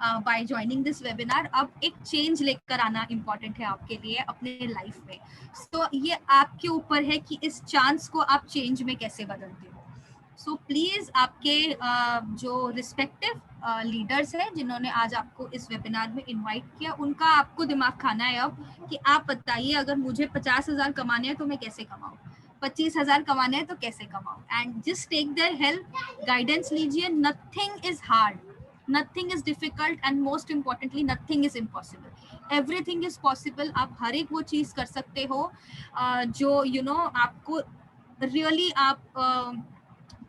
S1: बाय ज्वाइनिंग दिस वेबिनार। अब एक चेंज लेकर आना इम्पॉर्टेंट है आपके लिए अपने लाइफ में। तो ये आपके ऊपर है कि इस चांस को आप चेंज में कैसे बदलते हो। सो प्लीज आपके जो रिस्पेक्टिव लीडर्स हैं जिन्होंने आज आपको इस वेबिनार में इनवाइट किया, उनका आपको दिमाग खाना है अब कि आप बताइए अगर मुझे 50,000 कमाने हैं तो मैं कैसे कमाऊं, 25,000 कमाने हैं तो कैसे कमाऊं, and just take their help, guidance लीजिए। Nothing is hard, nothing is difficult, and most importantly nothing is impossible, everything is possible. आप हर एक वो चीज कर सकते हो जो यू नो आपको रियली आप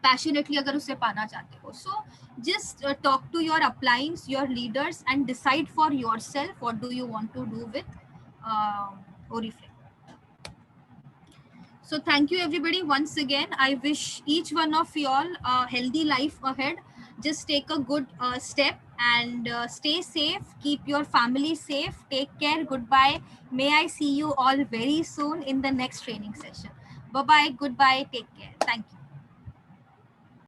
S1: पैशनेटली अगर उसे पाना चाहते हो। सो just talk to your appliance, your leaders, and decide for yourself what do you want to do with Oriflame. So thank you everybody once again. I wish each one of you all a healthy life ahead. Just take a good step and stay safe, keep your family safe, take care, goodbye. May I see you all very soon in the next training session. Bye bye, goodbye, take care, thank you.